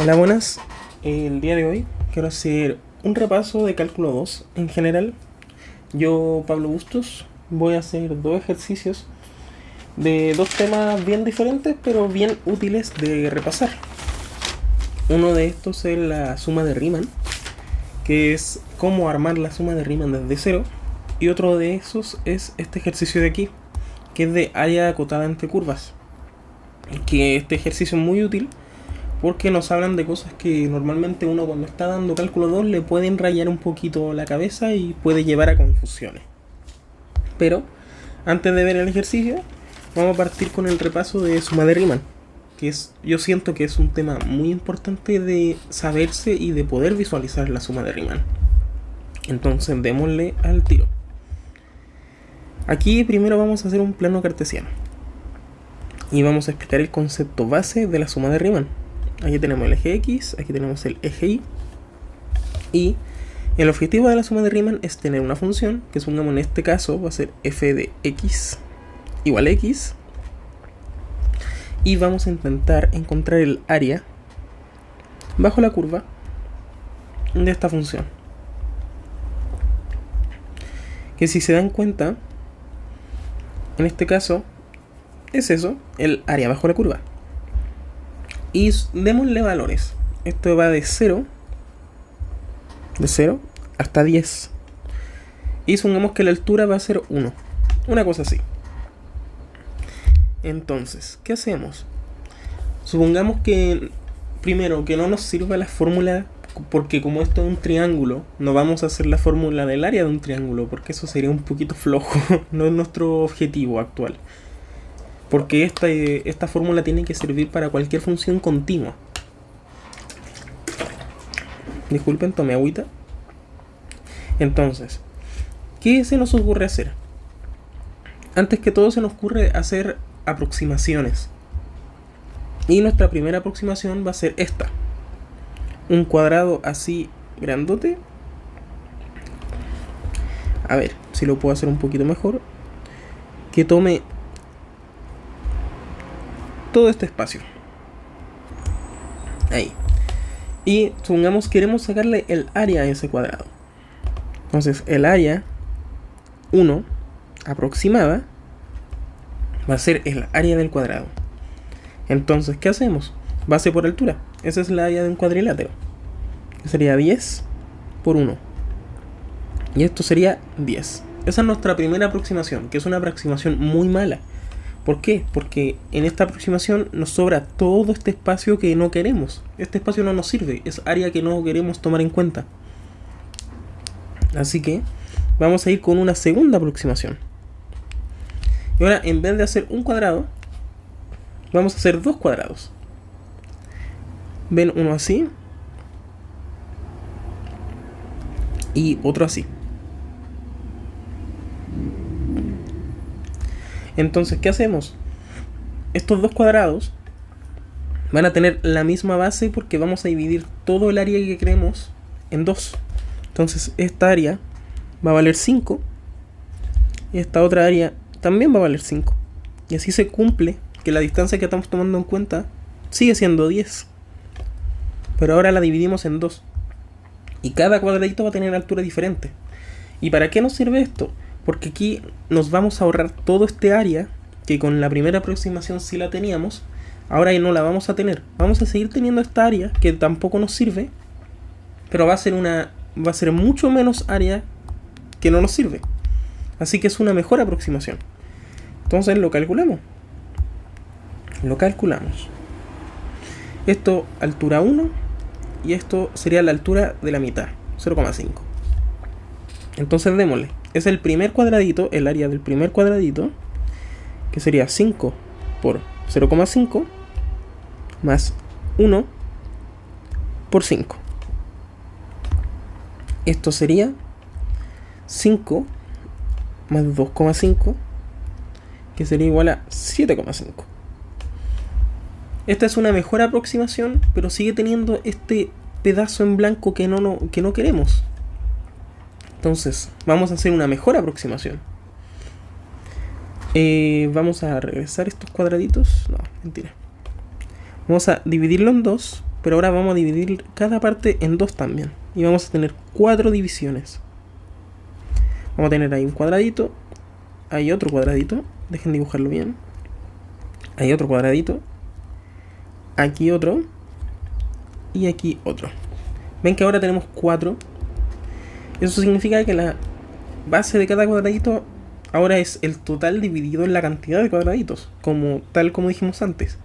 Hola, buenas. El día de hoy quiero hacer un repaso de cálculo 2 en general. Yo, Pablo Bustos, voy a hacer dos ejercicios de dos temas bien diferentes, pero bien útiles de repasar. Uno de estos es la suma de Riemann, que es cómo armar la suma de Riemann desde cero. Y otro de esos es este ejercicio de aquí, que es de área acotada entre curvas. Que este ejercicio es muy útil porque nos hablan de cosas que normalmente uno cuando está dando cálculo 2 le pueden rayar un poquito la cabeza y puede llevar a confusiones. Pero antes de ver el ejercicio, vamos a partir con el repaso de suma de Riemann, que yo siento que es un tema muy importante de saberse y de poder visualizar la suma de Riemann. Entonces démosle al tiro. Aquí primero vamos a hacer un plano cartesiano y vamos a explicar el concepto base de la suma de Riemann. Aquí tenemos el eje X, aquí tenemos el eje Y. Y el objetivo de la suma de Riemann es tener una función, que supongamos en este caso va a ser f de x igual a x. Y vamos a intentar encontrar el área bajo la curva de esta función. Que si se dan cuenta, en este caso es eso, el área bajo la curva. Y démosle valores. Esto va de 0 hasta 10. Y supongamos que la altura va a ser 1. Una cosa así. Entonces, ¿qué hacemos? Supongamos que primero que no nos sirva la fórmula, porque como esto es un triángulo, no vamos a hacer la fórmula del área de un triángulo, porque eso sería un poquito flojo. No es nuestro objetivo actual. Porque esta fórmula tiene que servir para cualquier función continua. Disculpen, tomé agüita. Entonces, ¿qué se nos ocurre hacer? Antes que todo se nos ocurre hacer aproximaciones. Y nuestra primera aproximación va a ser esta. Un cuadrado así grandote. A ver, si lo puedo hacer un poquito mejor. Que tome todo este espacio. Ahí. Y supongamos queremos sacarle el área a ese cuadrado. Entonces el área 1 aproximada va a ser el área del cuadrado. Entonces, ¿qué hacemos? Base por altura. Esa es la área de un cuadrilátero. Que sería 10 por 1. Y esto sería 10. Esa es nuestra primera aproximación, que es una aproximación muy mala. ¿Por qué? Porque en esta aproximación nos sobra todo este espacio que no queremos. Este espacio no nos sirve, es área que no queremos tomar en cuenta. Así que vamos a ir con una segunda aproximación. Y ahora, en vez de hacer un cuadrado, vamos a hacer dos cuadrados. Ven, uno así y otro así. Entonces, ¿qué hacemos? Estos dos cuadrados van a tener la misma base porque vamos a dividir todo el área que queremos en dos. Entonces, esta área va a valer 5 y esta otra área también va a valer 5. Y así se cumple que la distancia que estamos tomando en cuenta sigue siendo 10. Pero ahora la dividimos en dos. Y cada cuadradito va a tener altura diferente. ¿Y para qué nos sirve esto? Porque aquí nos vamos a ahorrar todo este área que con la primera aproximación sí la teníamos. Ahora ya no la vamos a tener. Vamos a seguir teniendo esta área que tampoco nos sirve, pero va a ser mucho menos área que no nos sirve. Así que es una mejor aproximación. Entonces lo calculamos. Esto altura 1 y esto sería la altura de la mitad, 0,5. Entonces démosle. Es el primer cuadradito, el área del primer cuadradito, que sería 5 por 0,5 más 1 por 5. Esto sería 5 más 2,5, que sería igual a 7,5. Esta es una mejor aproximación, pero sigue teniendo este pedazo en blanco que no queremos. Entonces, vamos a hacer una mejor aproximación. Vamos a regresar estos cuadraditos. No, mentira. Vamos a dividirlo en dos pero ahora vamos a dividir cada parte en 2 también. Y vamos a tener 4 divisiones. Vamos a tener ahí un cuadradito, hay otro cuadradito, dejen dibujarlo bien. Hay otro cuadradito, aquí otro y aquí otro. Ven que ahora tenemos 4. Eso significa que la base de cada cuadradito ahora es el total dividido en la cantidad de cuadraditos, tal como dijimos antes.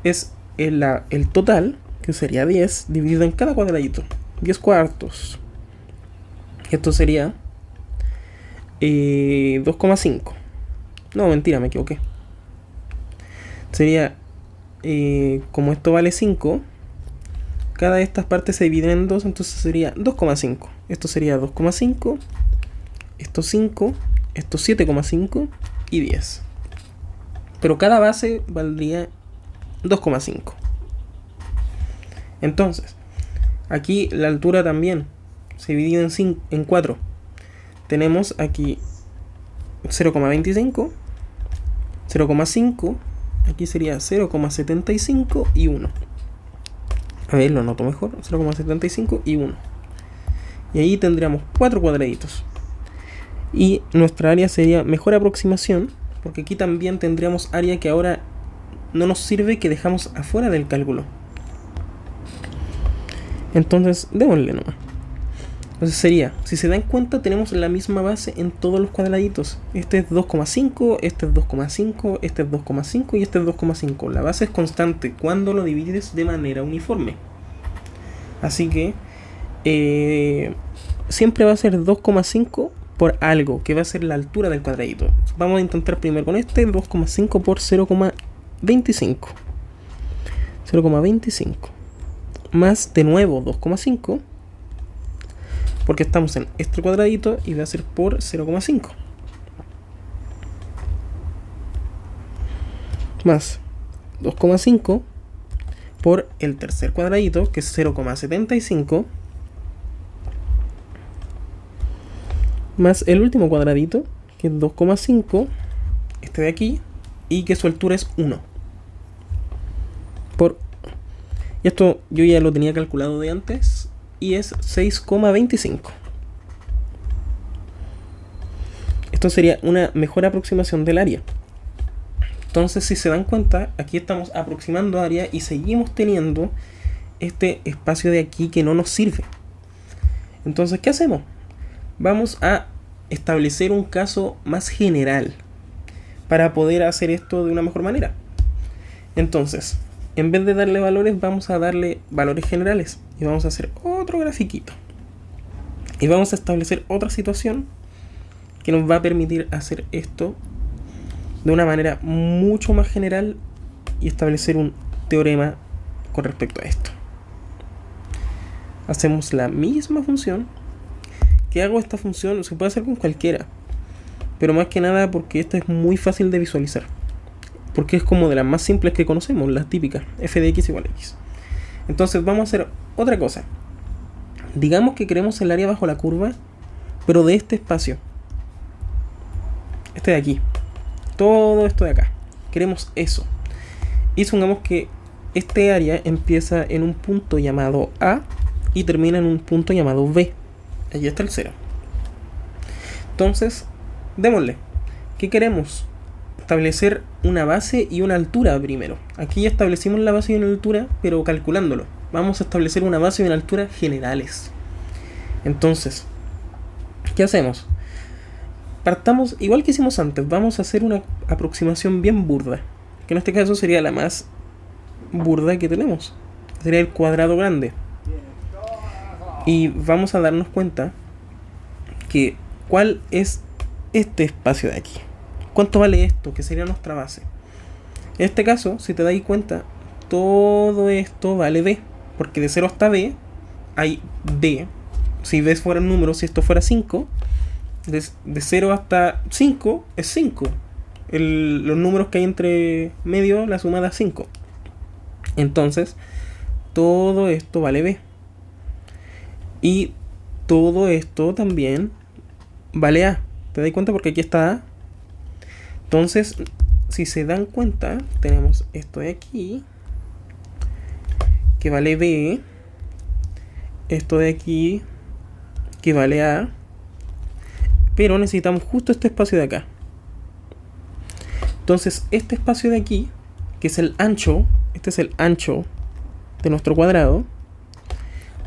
Es el total, que sería 10, dividido en cada cuadradito. 10 cuartos. Esto sería 2,5. No, mentira, me equivoqué. Sería, como esto vale 5, cada de estas partes se divide en 2, entonces sería 2,5. Esto sería 2,5, esto 5, esto 7,5 y 10. Pero cada base valdría 2,5. Entonces, aquí la altura también se divide en 4. Tenemos aquí 0,25, 0,5, aquí sería 0,75 y 1. A ver, lo noto mejor, 0,75 y 1. Y ahí tendríamos 4 cuadraditos. Y nuestra área sería mejor aproximación, porque aquí también tendríamos área que ahora no nos sirve, que dejamos afuera del cálculo. Entonces, démosle nomás. Entonces sería, si se dan cuenta, tenemos la misma base en todos los cuadraditos. Este es 2,5, este es 2,5, este es 2,5 y este es 2,5. La base es constante cuando lo divides de manera uniforme. Así que siempre va a ser 2,5 por algo, que va a ser la altura del cuadradito. Vamos a intentar primero con este, 2,5 por 0,25. 0,25. Más de nuevo 2,5. Porque estamos en este cuadradito y va a ser por 0,5. Más 2,5 por el tercer cuadradito, que es 0,75. Más el último cuadradito, que es 2,5. Este de aquí. Y que su altura es 1. Y esto yo ya lo tenía calculado de antes. Y es 6,25. Esto sería una mejor aproximación del área. Entonces, si se dan cuenta, aquí estamos aproximando área y seguimos teniendo este espacio de aquí que no nos sirve. Entonces, ¿qué hacemos? Vamos a establecer un caso más general para poder hacer esto de una mejor manera. Entonces, en vez de darle valores, vamos a darle valores generales. Y vamos a hacer otro grafiquito. Y vamos a establecer otra situación que nos va a permitir hacer esto de una manera mucho más general y establecer un teorema con respecto a esto. Hacemos la misma función. ¿Qué hago esta función? Se puede hacer con cualquiera. Pero más que nada porque esta es muy fácil de visualizar. Porque es como de las más simples que conocemos, las típicas, f de x igual a x. Entonces vamos a hacer otra cosa. Digamos que queremos el área bajo la curva, pero de este espacio. Este de aquí. Todo esto de acá. Queremos eso. Y supongamos que este área empieza en un punto llamado A y termina en un punto llamado B. Allí está el 0. Entonces, démosle. ¿Qué queremos? Establecer una base y una altura primero. Aquí ya establecimos la base y una altura, pero calculándolo. Vamos a establecer una base y una altura generales. Entonces, ¿qué hacemos? Partamos igual que hicimos antes. Vamos a hacer una aproximación bien burda, que en este caso sería la más burda que tenemos. Sería el cuadrado grande. Y vamos a darnos cuenta que cuál es este espacio de aquí. ¿Cuánto vale esto? Que sería nuestra base. En este caso, si te dais cuenta, todo esto vale B. Porque de 0 hasta B hay B. Si B fuera un número, si esto fuera 5, de 0 hasta 5 es 5. Los números que hay entre medio, la suma da 5. Entonces, todo esto vale B. Y todo esto también vale A. ¿Te das cuenta? Porque aquí está A. Entonces, si se dan cuenta, tenemos esto de aquí que vale B, esto de aquí que vale A, pero necesitamos justo este espacio de acá. Entonces este espacio de aquí, que es el ancho, este es el ancho de nuestro cuadrado,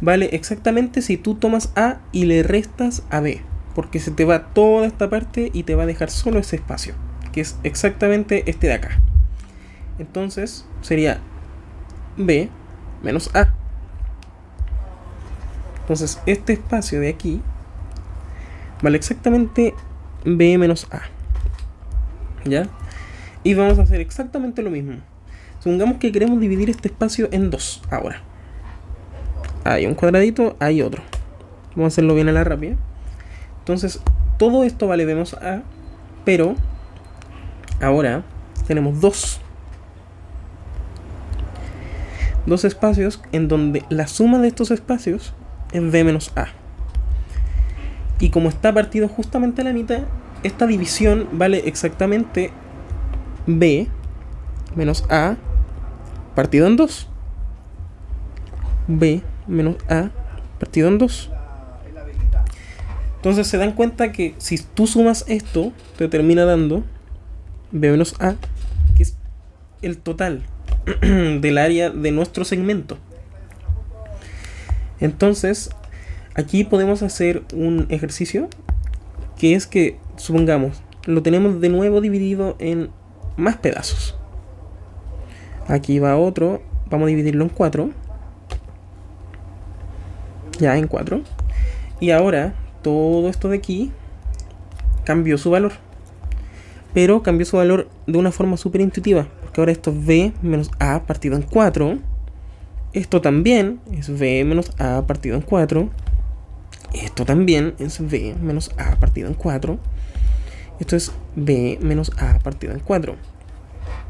vale exactamente si tú tomas A y le restas a B, porque se te va toda esta parte y te va a dejar solo ese espacio, que es exactamente este de acá. Entonces sería B menos A. Entonces este espacio de aquí vale exactamente B menos A. ¿Ya? Y vamos a hacer exactamente lo mismo. Supongamos que queremos dividir este espacio en dos ahora. Hay un cuadradito, hay otro. Vamos a hacerlo bien a la rápida. Entonces, todo esto vale B menos A, pero ahora tenemos dos espacios en donde la suma de estos espacios es B menos A. Y como está partido justamente a la mitad, esta división vale exactamente B menos A partido en 2. B menos A partido en 2. Entonces se dan cuenta que si tú sumas esto, te termina dando B menos A, que es el total del área de nuestro segmento. Entonces, aquí podemos hacer un ejercicio, que es que, supongamos, lo tenemos de nuevo dividido en más pedazos. Aquí va otro, vamos a dividirlo en 4. Ya, en 4. Y ahora, todo esto de aquí cambió su valor. Pero cambió su valor de una forma súper intuitiva, porque ahora esto es B menos A partido en 4. Esto también es B menos A partido en 4. Esto también es B menos A partido en 4. Esto es B menos A partido en 4.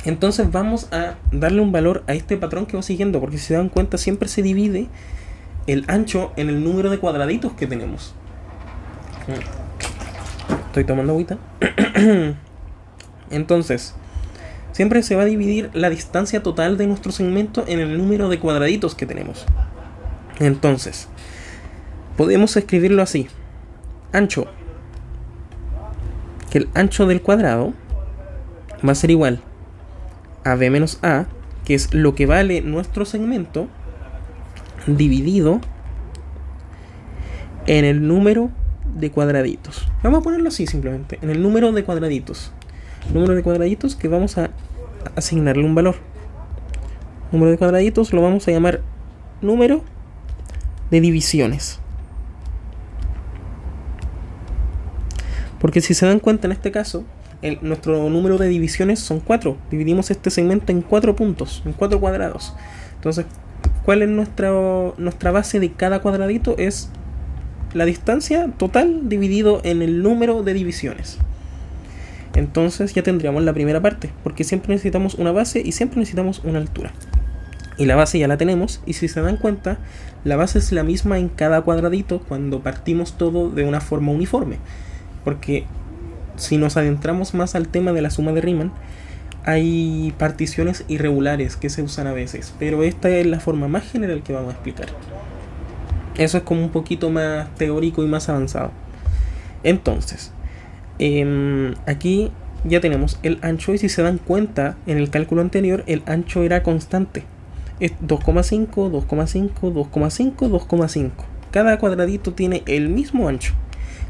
Entonces vamos a darle un valor a este patrón que va siguiendo, porque si se dan cuenta siempre se divide el ancho en el número de cuadraditos que tenemos. Estoy tomando agüita. Entonces, siempre se va a dividir la distancia total de nuestro segmento en el número de cuadraditos que tenemos. Entonces, podemos escribirlo así. Ancho. Que el ancho del cuadrado va a ser igual a B menos A, que es lo que vale nuestro segmento, dividido en el número de cuadraditos. Vamos a ponerlo así simplemente, en el número de cuadraditos. Número de cuadraditos que vamos a asignarle un valor. Número de cuadraditos lo vamos a llamar número de divisiones. Porque si se dan cuenta en este caso, nuestro número de divisiones son 4. Dividimos este segmento en 4 puntos, en 4 cuadrados. Entonces, ¿cuál es nuestra base de cada cuadradito? Es la distancia total dividido en el número de divisiones. Entonces ya tendríamos la primera parte, porque siempre necesitamos una base y siempre necesitamos una altura. Y la base ya la tenemos, y si se dan cuenta, la base es la misma en cada cuadradito cuando partimos todo de una forma uniforme. Porque si nos adentramos más al tema de la suma de Riemann, hay particiones irregulares que se usan a veces, pero esta es la forma más general que vamos a explicar. Eso es como un poquito más teórico y más avanzado. Entonces, aquí ya tenemos el ancho, y si se dan cuenta, en el cálculo anterior el ancho era constante. Es 2,5, 2,5, 2,5, 2,5. Cada cuadradito tiene el mismo ancho.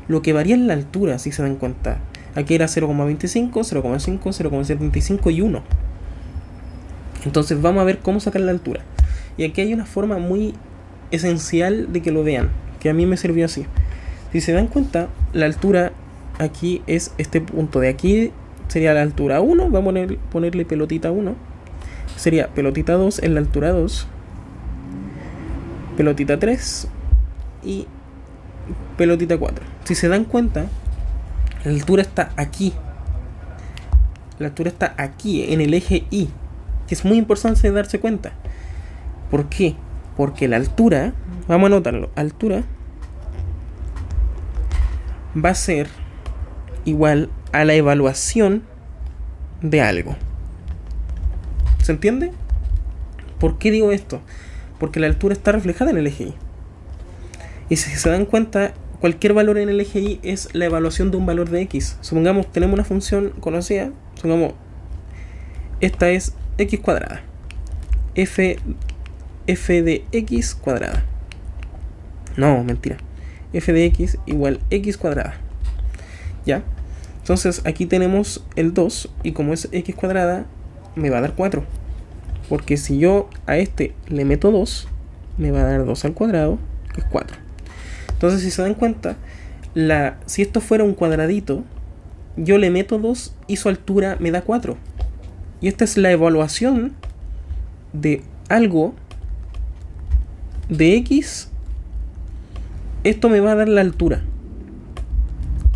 Lo que varía es la altura, si se dan cuenta. Aquí era 0,25, 0,5, 0,75 y 1. Entonces vamos a ver cómo sacar la altura. Y aquí hay una forma muy esencial de que lo vean, que a mí me sirvió así. Si se dan cuenta, la altura aquí es este punto de aquí, sería la altura 1. Vamos a ponerle pelotita 1. Sería pelotita 2 en la altura 2. Pelotita 3 y pelotita 4. Si se dan cuenta, la altura está aquí. La altura está aquí, en el eje Y, que es muy importante darse cuenta. ¿Por qué? Porque la altura, vamos a anotarlo, altura va a ser igual a la evaluación de algo. ¿Se entiende? ¿Por qué digo esto? porque la altura está reflejada en el eje Y. Y si se dan cuenta, cualquier valor en el eje Y es la evaluación de un valor de x. Supongamos tenemos una función conocida, supongamos esta es x cuadrada, f de x cuadrada. No, mentira. F de x igual x cuadrada. ¿Ya? Entonces aquí tenemos el 2 y como es x cuadrada me va a dar 4. Porque si yo a este le meto 2, me va a dar 2 al cuadrado, que es 4. Entonces si se dan cuenta, si esto fuera un cuadradito, yo le meto 2 y su altura me da 4. Y esta es la evaluación de algo de x. Esto me va a dar la altura.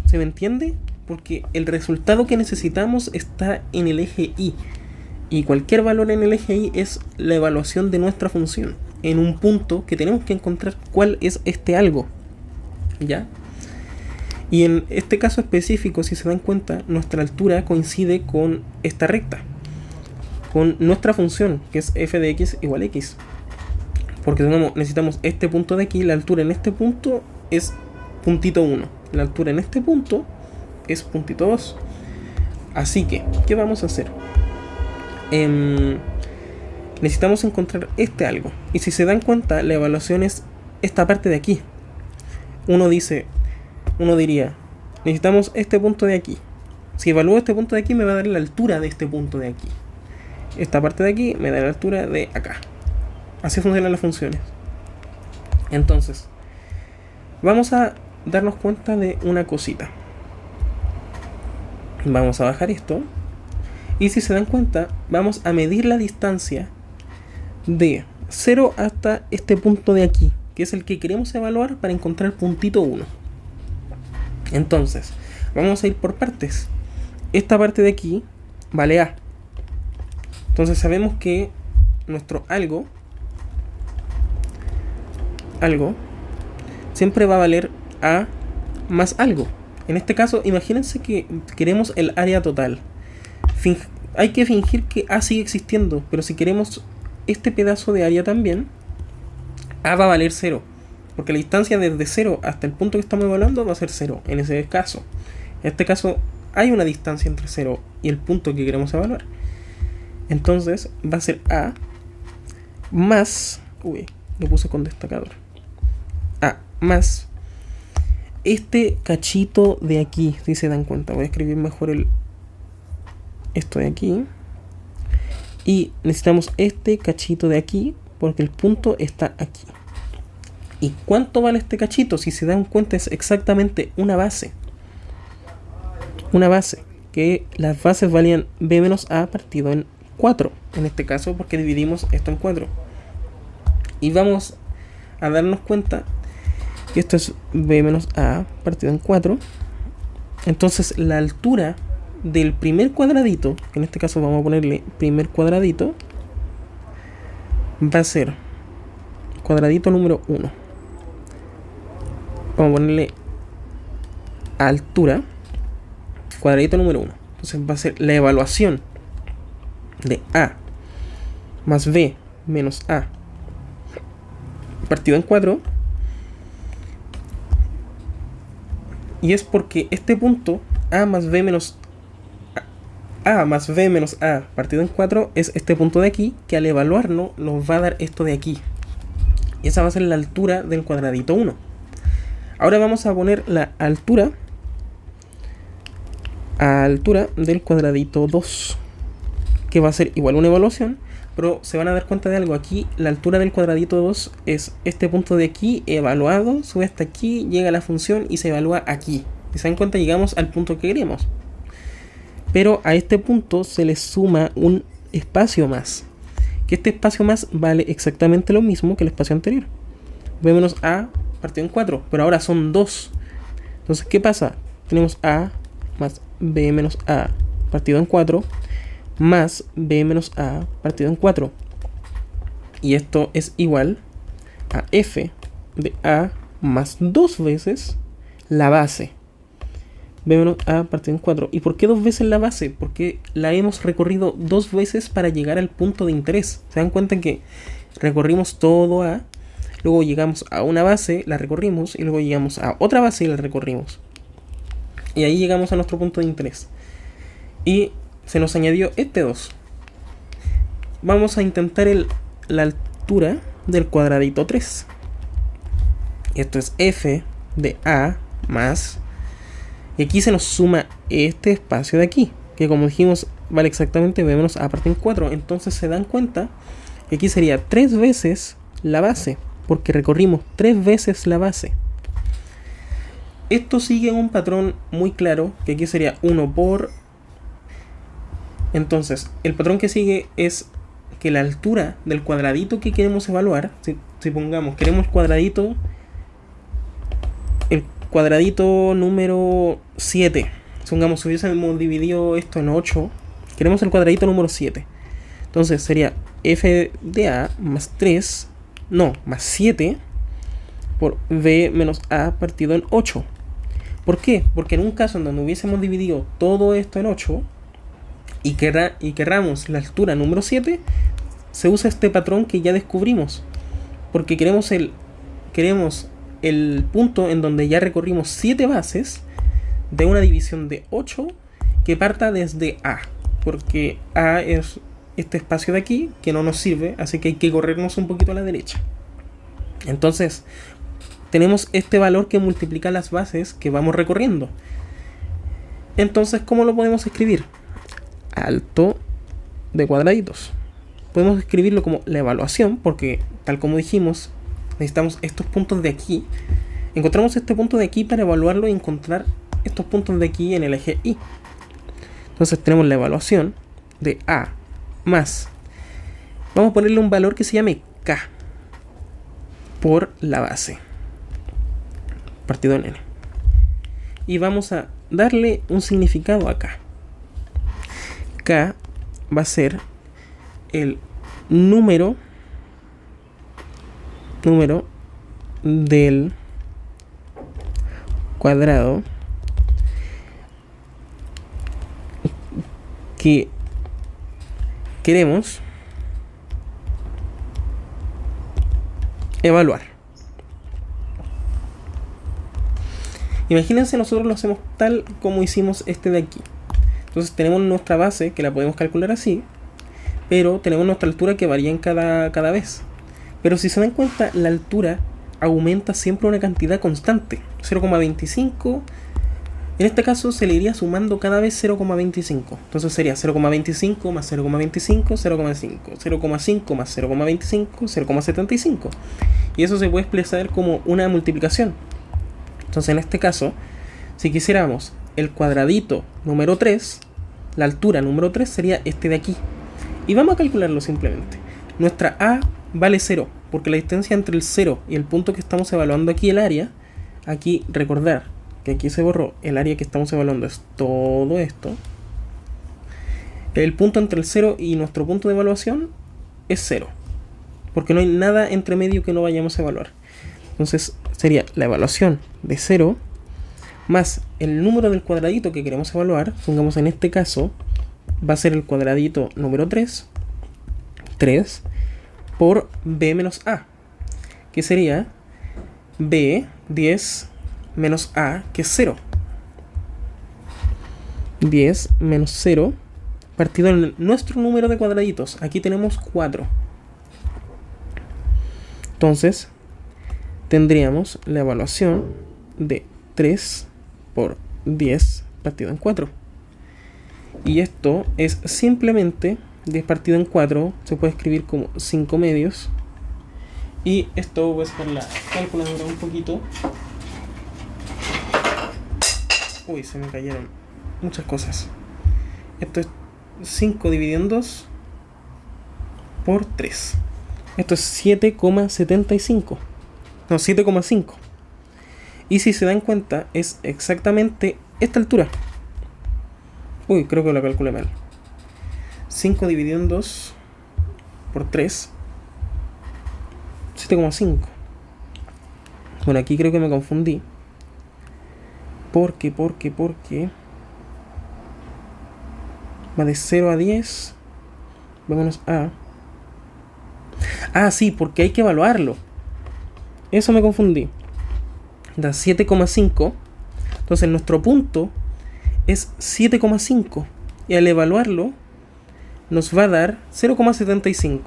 ¿Se me entiende? Porque el resultado que necesitamos está en el eje Y. Y cualquier valor en el eje Y es la evaluación de nuestra función. En un punto que tenemos que encontrar cuál es este algo. ¿Ya? Y en este caso específico, si se dan cuenta, nuestra altura coincide con esta recta. Con nuestra función, que es f de x igual a x. Porque necesitamos este punto de aquí, la altura en este punto es puntito 1. La altura en este punto es puntito 2. Así que, ¿qué vamos a hacer? Necesitamos encontrar este algo. Y si se dan cuenta, la evaluación es esta parte de aquí. Uno diría, necesitamos este punto de aquí. Si evalúo este punto de aquí, me va a dar la altura de este punto de aquí. Esta parte de aquí me da la altura de acá. Así funcionan las funciones. Entonces, vamos a darnos cuenta de una cosita. Vamos a bajar esto. Y si se dan cuenta, vamos a medir la distancia de 0 hasta este punto de aquí, que es el que queremos evaluar para encontrar puntito 1. Entonces, vamos a ir por partes. Esta parte de aquí vale A. Entonces sabemos que nuestro algo siempre va a valer A más algo. En este caso, imagínense que queremos el área total. Hay que fingir que A sigue existiendo, pero si queremos este pedazo de área también, A va a valer 0. Porque la distancia desde 0 hasta el punto que estamos evaluando va a ser 0 en ese caso. En este caso hay una distancia entre 0 y el punto que queremos evaluar. Entonces va a ser A más... Uy, lo puse con destacador. A más este cachito de aquí, si se dan cuenta. Voy a escribir mejor esto de aquí. Y necesitamos este cachito de aquí porque el punto está aquí. ¿Y cuánto vale este cachito? Si se dan cuenta es exactamente una base. Una base. Que las bases valían b menos a partido en 4. En este caso porque dividimos esto en 4. Y vamos a darnos cuenta que esto es b menos a partido en 4. Entonces la altura del primer cuadradito, que en este caso vamos a ponerle primer cuadradito, va a ser cuadradito número 1. Vamos a ponerle altura, cuadradito número 1. Entonces va a ser la evaluación de A más B menos A partido en 4. Y es porque este punto A más B menos A partido en 4 es este punto de aquí, que al evaluarlo nos va a dar esto de aquí. Y esa va a ser la altura del cuadradito 1. Ahora vamos a poner la altura del cuadradito 2, que va a ser igual a una evaluación, pero se van a dar cuenta de algo. Aquí la altura del cuadradito 2 es este punto de aquí evaluado, sube hasta aquí, llega a la función y se evalúa aquí. Si se dan cuenta, llegamos al punto que queremos. Pero a este punto se le suma un espacio más, que este espacio más vale exactamente lo mismo que el espacio anterior. B menos A partido en 4, pero ahora son 2. Entonces, ¿qué pasa? Tenemos A más B menos A partido en 4 más B menos A partido en 4. Y esto es igual a F de A más 2 veces la base. B menos A partido en 4. ¿Y por qué 2 veces la base? Porque la hemos recorrido 2 veces para llegar al punto de interés. Se dan cuenta que recorrimos todo A, luego llegamos a una base, la recorrimos, y luego llegamos a otra base y la recorrimos. Y ahí llegamos a nuestro punto de interés. Y se nos añadió este 2. Vamos a intentar la altura del cuadradito 3. Esto es f de A más... Y aquí se nos suma este espacio de aquí, que como dijimos vale exactamente b menos a partido en 4. Entonces se dan cuenta que aquí sería 3 veces la base, porque recorrimos 3 veces la base. Esto sigue un patrón muy claro, que aquí sería 1 por... Entonces, el patrón que sigue es que la altura del cuadradito que queremos evaluar, si pongamos, queremos el cuadradito número 7. Supongamos, si hubiésemos dividido esto en 8, queremos el cuadradito número 7. Entonces sería f de a más 3, no, más 7 por b menos a partido en 8. ¿Por qué? Porque en un caso en donde hubiésemos dividido todo esto en 8 y querramos la altura número 7, se usa este patrón que ya descubrimos. Porque queremos el punto en donde ya recorrimos 7 bases de una división de 8 que parta desde A. Porque A es este espacio de aquí que no nos sirve, así que hay que corrernos un poquito a la derecha. Entonces, tenemos este valor que multiplica las bases que vamos recorriendo. Entonces, ¿cómo lo podemos escribir? Alto de cuadraditos. Podemos escribirlo como la evaluación, porque tal como dijimos, necesitamos estos puntos de aquí. Encontramos este punto de aquí para evaluarlo y encontrar estos puntos de aquí en el eje Y. Entonces tenemos la evaluación de A más, vamos a ponerle un valor que se llame K por la base partido en N. Y vamos a darle un significado acá. K va a ser el número del cuadrado que queremos evaluar. Imagínense, nosotros lo hacemos tal como hicimos este de aquí. Entonces tenemos nuestra base, que la podemos calcular así, pero tenemos nuestra altura que varía en cada vez. Pero si se dan cuenta, la altura aumenta siempre una cantidad constante, 0,25. En este caso se le iría sumando cada vez 0,25. Entonces sería 0,25 más 0,25, 0,5, 0,5 más 0,25, 0,75. Y eso se puede expresar como una multiplicación. Entonces en este caso, si quisiéramos el cuadradito número 3, la altura número 3 sería este de aquí. Y vamos a calcularlo simplemente. Nuestra A vale 0, porque la distancia entre el 0 y el punto que estamos evaluando aquí, el área, aquí recordar que aquí se borró, el área que estamos evaluando es todo esto. El punto entre el 0 y nuestro punto de evaluación es 0, porque no hay nada entre medio que no vayamos a evaluar. Entonces sería la evaluación de 0 más el número del cuadradito que queremos evaluar. Pongamos en este caso va a ser el cuadradito número 3 por b menos a, que sería b 10 menos a, que es 0. 10 menos 0 partido en nuestro número de cuadraditos. Aquí tenemos 4. Entonces tendríamos la evaluación de 3 por 10 partido en 4. Y esto es simplemente 10 partido en 4, se puede escribir como 5 medios. Y esto voy a sacar la calculadora un poquito. Uy, se me cayeron muchas cosas. Esto es 5 dividido en 2 por 3. Esto es 7,75. No, 7,5. Y si se dan cuenta, es exactamente esta altura. Uy, creo que lo calculé mal. 5 dividido en 2 por 3. 7,5. Bueno, aquí creo que me confundí. Porque va de 0 a 10. Vámonos a... Ah, sí, porque hay que evaluarlo. Eso me confundí. Da 7,5. Entonces nuestro punto es 7,5. Y al evaluarlo nos va a dar 0,75.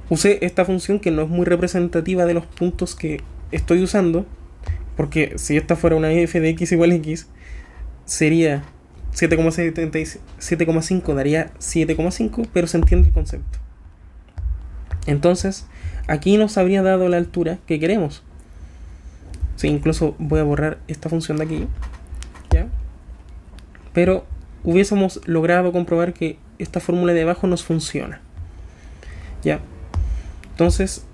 Usé esta función que no es muy representativa de los puntos que estoy usando, porque si esta fuera una f de x igual a x, sería 7,5 daría 7,5, pero se entiende el concepto. Entonces, aquí nos habría dado la altura que queremos. Sí, incluso voy a borrar esta función de aquí, ¿ya? Pero hubiésemos logrado comprobar que esta fórmula de abajo nos funciona, ¿ya? Entonces,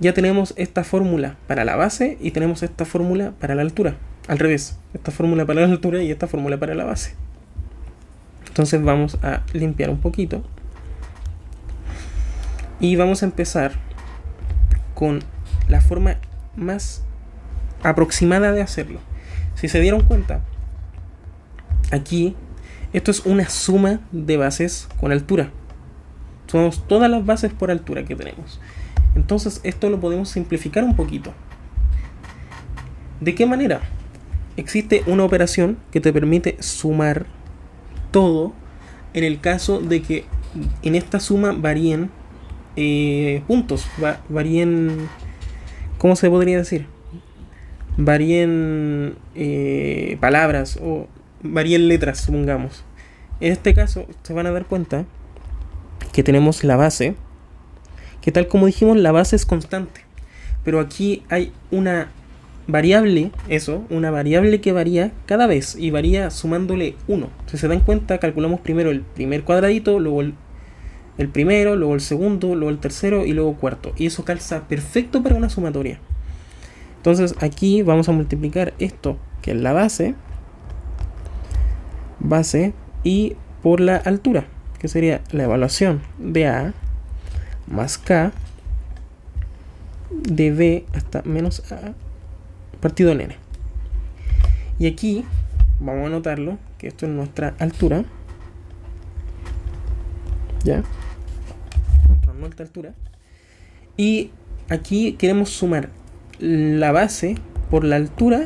ya tenemos esta fórmula para la base y tenemos esta fórmula para la altura. Al revés, esta fórmula para la altura y esta fórmula para la base. Entonces vamos a limpiar un poquito. Y vamos a empezar con la forma más aproximada de hacerlo. Si se dieron cuenta, aquí esto es una suma de bases con altura. Sumamos todas las bases por altura que tenemos. Entonces esto lo podemos simplificar un poquito. ¿De qué manera? Existe una operación que te permite sumar todo en el caso de que en esta suma varíen puntos, varíen, ¿cómo se podría decir? Varíen palabras o varíen letras, supongamos. En este caso se van a dar cuenta que tenemos la base, que tal como dijimos, la base es constante, pero aquí hay una variable, una variable que varía cada vez y varía sumándole 1. Si se dan cuenta, calculamos primero el primer cuadradito, luego el primero, luego el segundo, luego el tercero y luego cuarto, y eso calza perfecto para una sumatoria. Entonces aquí vamos a multiplicar esto, que es la base, y por la altura, que sería la evaluación de A más K de B hasta menos A partido en N. Y aquí vamos a anotarlo, que esto es nuestra altura, ¿ya? Nuestra altura. Y aquí queremos sumar la base por la altura,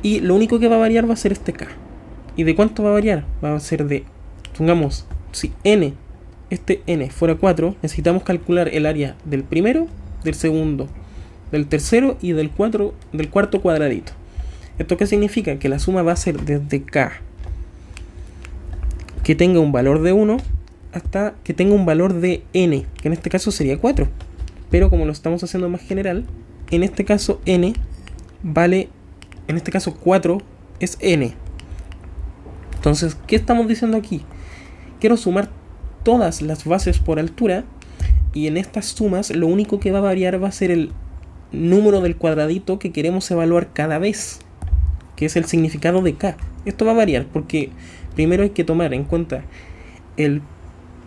y lo único que va a variar va a ser este K. ¿Y de cuánto va a variar? Va a ser de, supongamos, si este N fuera 4, necesitamos calcular el área del primero, del segundo, del tercero y del cuarto cuadradito. ¿Esto qué significa? Que la suma va a ser desde K que tenga un valor de 1 hasta que tenga un valor de N, que en este caso sería 4. Pero como lo estamos haciendo más general, en este caso N vale, en este caso 4 es N. Entonces, ¿qué estamos diciendo aquí? Quiero sumar todas las bases por altura, y en estas sumas lo único que va a variar va a ser el número del cuadradito que queremos evaluar cada vez, que es el significado de K. Esto va a variar porque primero hay que tomar en cuenta el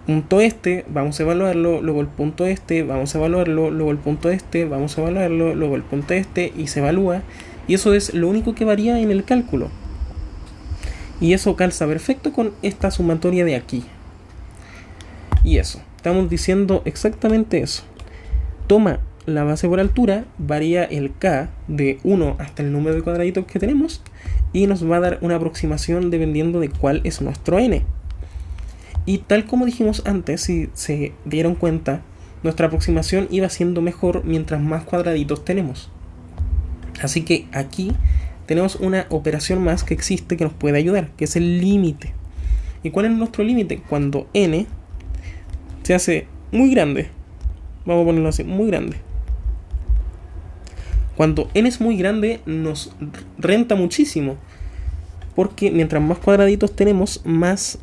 punto este, vamos a evaluarlo, luego el punto este, vamos a evaluarlo, luego el punto este, vamos a evaluarlo, luego el punto este, y se evalúa, y eso es lo único que varía en el cálculo. Y eso calza perfecto con esta sumatoria de aquí. Y eso, estamos diciendo exactamente eso. Toma la base por altura, varía el K de 1 hasta el número de cuadraditos que tenemos, y nos va a dar una aproximación dependiendo de cuál es nuestro N. Y tal como dijimos antes, si se dieron cuenta, nuestra aproximación iba siendo mejor mientras más cuadraditos tenemos. Así que aquí tenemos una operación más que existe que nos puede ayudar, que es el límite. ¿Y cuál es nuestro límite? Cuando N se hace muy grande. Vamos a ponerlo así, muy grande. Cuando N es muy grande nos renta muchísimo, porque mientras más cuadraditos tenemos, más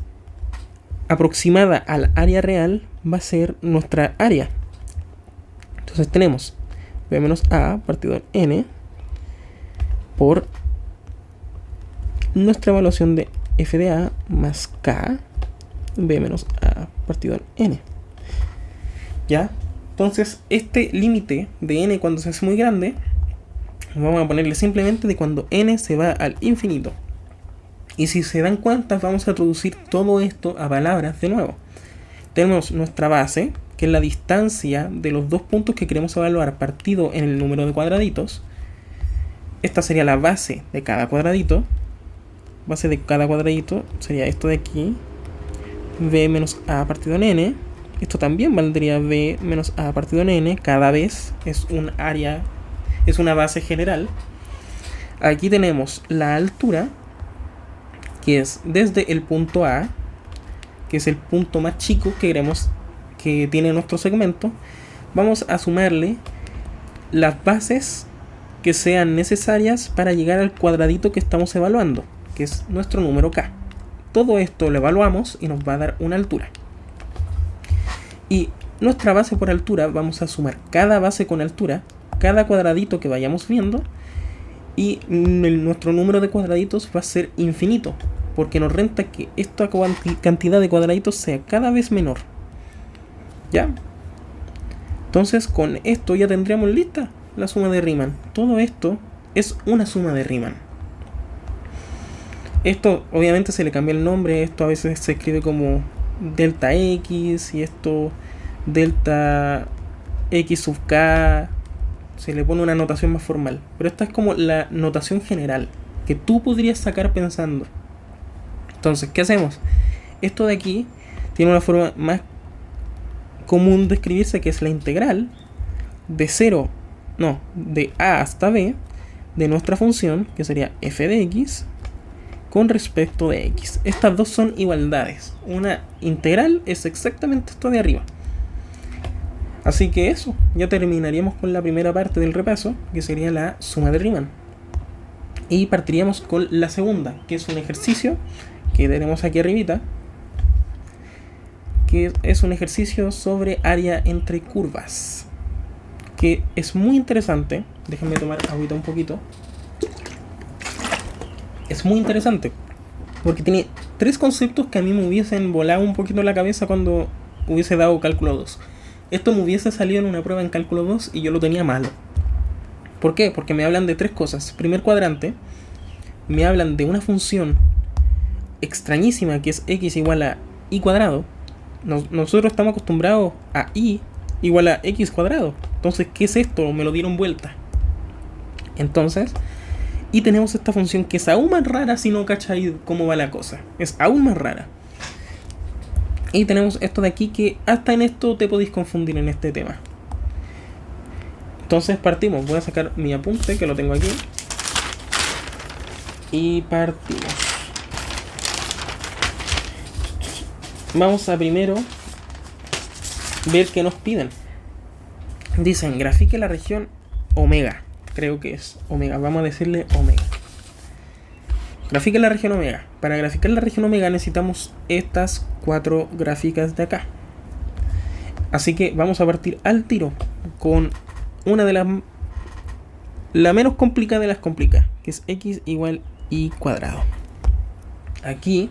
aproximada al área real va a ser nuestra área. Entonces tenemos B menos A partido en N por nuestra evaluación de f de A más K B menos A partido en N. ¿Ya? Entonces este límite de N cuando se hace muy grande, vamos a ponerle simplemente de cuando N se va al infinito. Y si se dan cuenta, vamos a traducir todo esto a palabras de nuevo. Tenemos nuestra base, que es la distancia de los dos puntos que queremos evaluar partido en el número de cuadraditos. Esta sería la base de cada cuadradito. Base de cada cuadradito sería esto de aquí. B menos A partido en N. Esto también valdría B menos A partido en N. Cada vez es un área, es una base general. Aquí tenemos la altura, que es desde el punto A, que es el punto más chico que queremos que tiene nuestro segmento. Vamos a sumarle las bases que sean necesarias para llegar al cuadradito que estamos evaluando, que es nuestro número K. Todo esto lo evaluamos y nos va a dar una altura. Y nuestra base por altura, vamos a sumar cada base con altura, cada cuadradito que vayamos viendo, y nuestro número de cuadraditos va a ser infinito, porque nos renta que esta cantidad de cuadraditos sea cada vez menor. ¿Ya? Entonces con esto ya tendríamos lista la suma de Riemann. Todo esto es una suma de Riemann. Esto obviamente se le cambia el nombre. Esto a veces se escribe como delta X y esto delta X sub K. Se le pone una notación más formal. Pero esta es como la notación general que tú podrías sacar pensando. Entonces, ¿qué hacemos? Esto de aquí tiene una forma más común de escribirse, que es la integral de A hasta B de nuestra función, que sería f de x con respecto de x. Estas dos son igualdades. Una integral es exactamente esto de arriba. Así que eso, ya terminaríamos con la primera parte del repaso, que sería la suma de Riemann. Y partiríamos con la segunda, que es un ejercicio que tenemos aquí arribita, que es un ejercicio sobre área entre curvas, que es muy interesante. Déjenme tomar agüita un poquito. Es muy interesante porque tiene tres conceptos que a mí me hubiesen volado un poquito la cabeza cuando hubiese dado cálculo 2. Esto me hubiese salido en una prueba en cálculo 2 y yo lo tenía malo. ¿Por qué? Porque me hablan de tres cosas. Primer cuadrante, me hablan de una función extrañísima que es x igual a y cuadrado. Nosotros estamos acostumbrados a y igual a x cuadrado. Entonces, ¿qué es esto? Me lo dieron vuelta. Entonces, y tenemos esta función que es aún más rara si no cachai cómo va la cosa. Es aún más rara. Y tenemos esto de aquí que hasta en esto te podéis confundir en este tema. Entonces partimos. Voy a sacar mi apunte que lo tengo aquí. Y partimos. Vamos a primero ver qué nos piden. Dicen, grafique la región omega. Creo que es omega. Vamos a decirle omega. Grafique la región omega. Para graficar la región omega necesitamos estas cuatro gráficas de acá. Así que vamos a partir al tiro con una de las... la menos complicada de las complicadas, que es x igual y cuadrado. Aquí,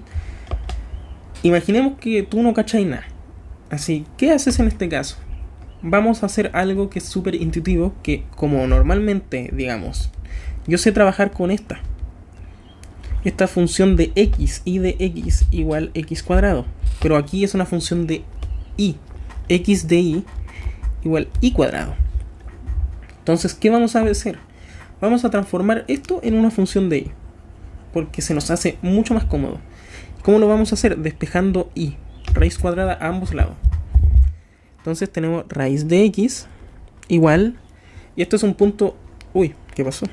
imaginemos que tú no cachai nada. Así, ¿qué haces en este caso? Vamos a hacer algo que es súper intuitivo, que como normalmente, digamos, yo sé trabajar con esta función de x, y de x igual x cuadrado. Pero aquí es una función de y, x de y igual y cuadrado. Entonces, ¿qué vamos a hacer? Vamos a transformar esto en una función de y, porque se nos hace mucho más cómodo. ¿Cómo lo vamos a hacer? Despejando y, raíz cuadrada a ambos lados. Entonces tenemos raíz de x igual, y esto es un punto... Uy, ¿qué pasó?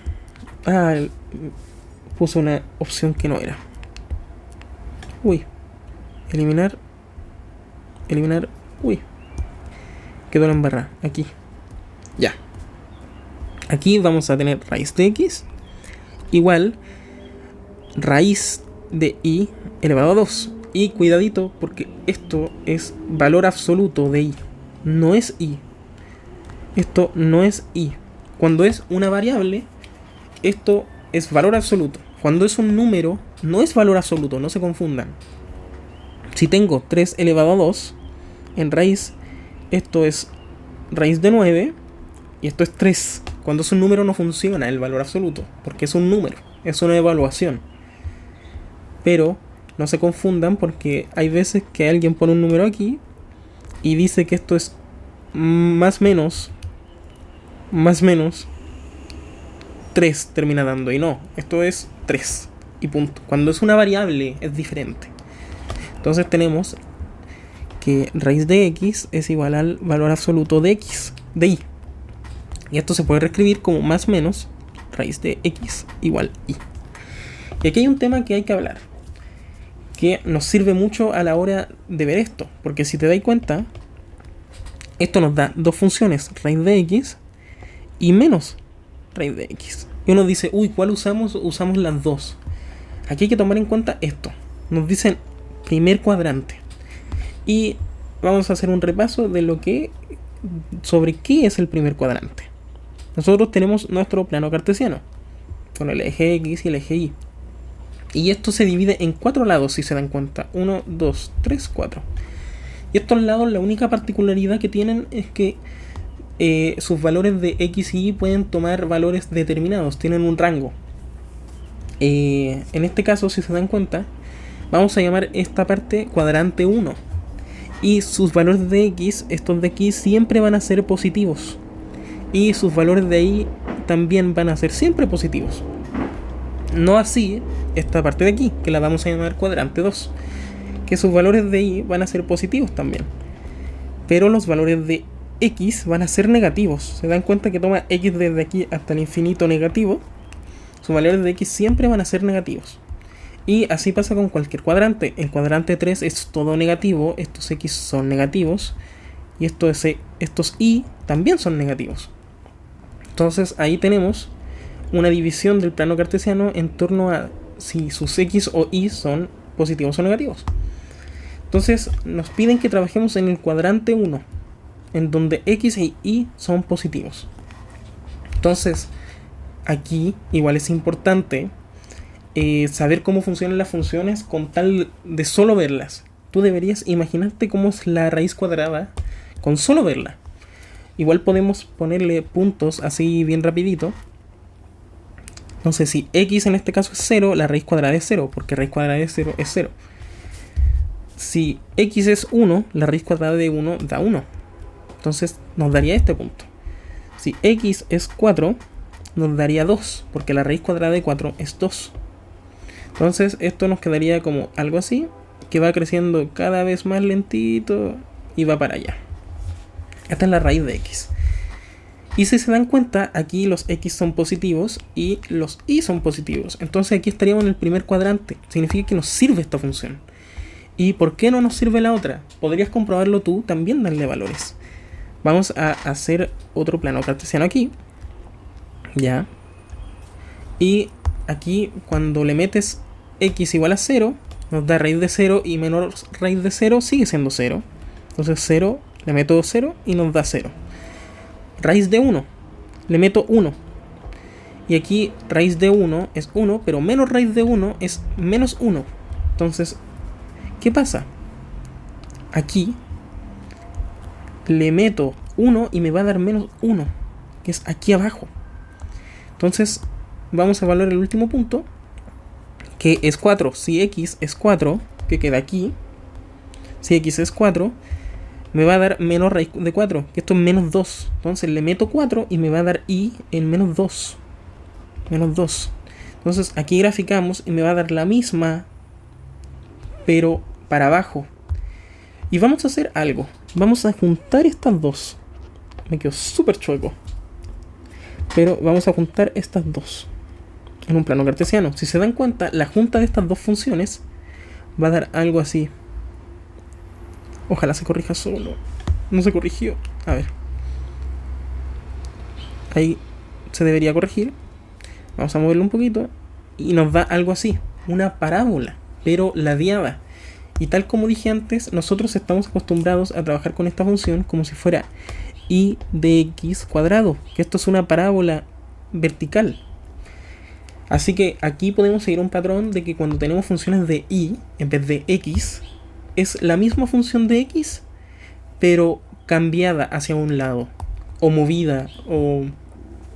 Puse una opción que no era. Uy, eliminar. Uy, quedó la embarrada. Aquí, ya. Aquí vamos a tener raíz de x igual raíz de y elevado a 2. Y cuidadito, porque esto es valor absoluto de y, no es y. Esto no es y. Cuando es una variable, esto es valor absoluto. Cuando es un número, no es valor absoluto, no se confundan. Si tengo 3 elevado a 2 en raíz, esto es raíz de 9 y esto es 3. Cuando es un número no funciona el valor absoluto, porque es un número, es una evaluación. Pero no se confundan porque hay veces que alguien pone un número aquí y dice que esto es más menos 3 termina dando. Y no, esto es 3 y punto. Cuando es una variable es diferente. Entonces tenemos que raíz de x es igual al valor absoluto de x, de y. Y esto se puede reescribir como más menos raíz de x igual y. Y aquí hay un tema que hay que hablar, que nos sirve mucho a la hora de ver esto. Porque si te das cuenta, esto nos da dos funciones, raíz de x y menos raíz de x. Y uno dice, uy, ¿cuál usamos? Usamos las dos. Aquí hay que tomar en cuenta esto. Nos dicen primer cuadrante. Y vamos a hacer un repaso de lo que sobre qué es el primer cuadrante. Nosotros tenemos nuestro plano cartesiano con el eje x y el eje y. Y esto se divide en 4 lados, si se dan cuenta. 1, 2, 3, 4. Y estos lados, la única particularidad que tienen es que sus valores de x y y pueden tomar valores determinados, tienen un rango. En este caso, si se dan cuenta, vamos a llamar esta parte cuadrante 1. Y sus valores de x, estos de aquí, siempre van a ser positivos. Y sus valores de y también van a ser siempre positivos. No así esta parte de aquí, que la vamos a llamar cuadrante 2, que sus valores de y van a ser positivos también. Pero los valores de x van a ser negativos. Se dan cuenta que toma x desde aquí hasta el infinito negativo. Sus valores de x siempre van a ser negativos. Y así pasa con cualquier cuadrante. El cuadrante 3 es todo negativo. Estos x son negativos. Y estos y también son negativos. Entonces ahí tenemos una división del plano cartesiano en torno a si sus x o y son positivos o negativos. Entonces nos piden que trabajemos en el cuadrante 1, en donde x e y son positivos. Entonces aquí igual es importante saber cómo funcionan las funciones con tal de solo verlas. Tú deberías imaginarte cómo es la raíz cuadrada con solo verla. Igual podemos ponerle puntos así bien rapidito. Entonces si x en este caso es 0, la raíz cuadrada es 0, porque raíz cuadrada de 0 es 0. Si x es 1, la raíz cuadrada de 1 da 1. Entonces nos daría este punto. Si x es 4, nos daría 2, porque la raíz cuadrada de 4 es 2. Entonces esto nos quedaría como algo así, que va creciendo cada vez más lentito y va para allá. Esta es la raíz de x. Y si se dan cuenta, aquí los x son positivos y los y son positivos. Entonces aquí estaríamos en el primer cuadrante. Significa que nos sirve esta función. ¿Y por qué no nos sirve la otra? Podrías comprobarlo tú, también darle valores. Vamos a hacer otro plano cartesiano aquí. Ya. Y aquí cuando le metes x igual a 0, nos da raíz de 0 y menos raíz de 0 sigue siendo 0. Entonces 0, le meto 0 y nos da 0. Raíz de 1, le meto 1. Y aquí raíz de 1 es 1, pero menos raíz de 1 es menos 1. Entonces, ¿qué pasa? Aquí le meto 1 y me va a dar menos 1, que es aquí abajo. Entonces, vamos a evaluar el último punto, que es 4. Si x es 4, que queda aquí, si x es 4, me va a dar menos raíz de 4, que esto es menos 2. Entonces le meto 4 y me va a dar y en menos 2. Menos 2. Entonces aquí graficamos y me va a dar la misma, pero para abajo. Y vamos a hacer algo. Vamos a juntar estas dos. Me quedo súper chueco. Pero vamos a juntar estas dos en un plano cartesiano. Si se dan cuenta, la junta de estas dos funciones va a dar algo así. Ojalá se corrija solo. No se corrigió. A ver. Ahí se debería corregir. Vamos a moverlo un poquito. Y nos da algo así. Una parábola. Pero ladeada. Y tal como dije antes, nosotros estamos acostumbrados a trabajar con esta función como si fuera y de x cuadrado. Que esto es una parábola vertical. Así que aquí podemos seguir un patrón de que cuando tenemos funciones de y en vez de x, es la misma función de x, pero cambiada hacia un lado, o movida, o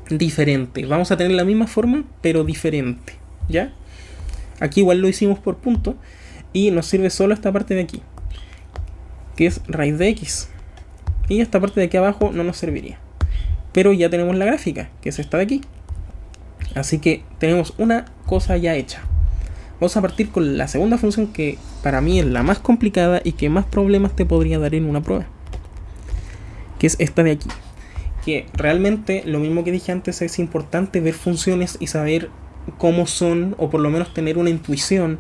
diferente. Vamos a tener la misma forma, pero diferente, ¿ya? Aquí igual lo hicimos por punto y nos sirve solo esta parte de aquí, que es raíz de x. Y esta parte de aquí abajo no nos serviría. Pero ya tenemos la gráfica, que es esta de aquí. Así que tenemos una cosa ya hecha. Vamos a partir con la segunda función, que para mí es la más complicada y que más problemas te podría dar en una prueba, que es esta de aquí. Que realmente, lo mismo que dije antes, es importante ver funciones y saber cómo son, o por lo menos tener una intuición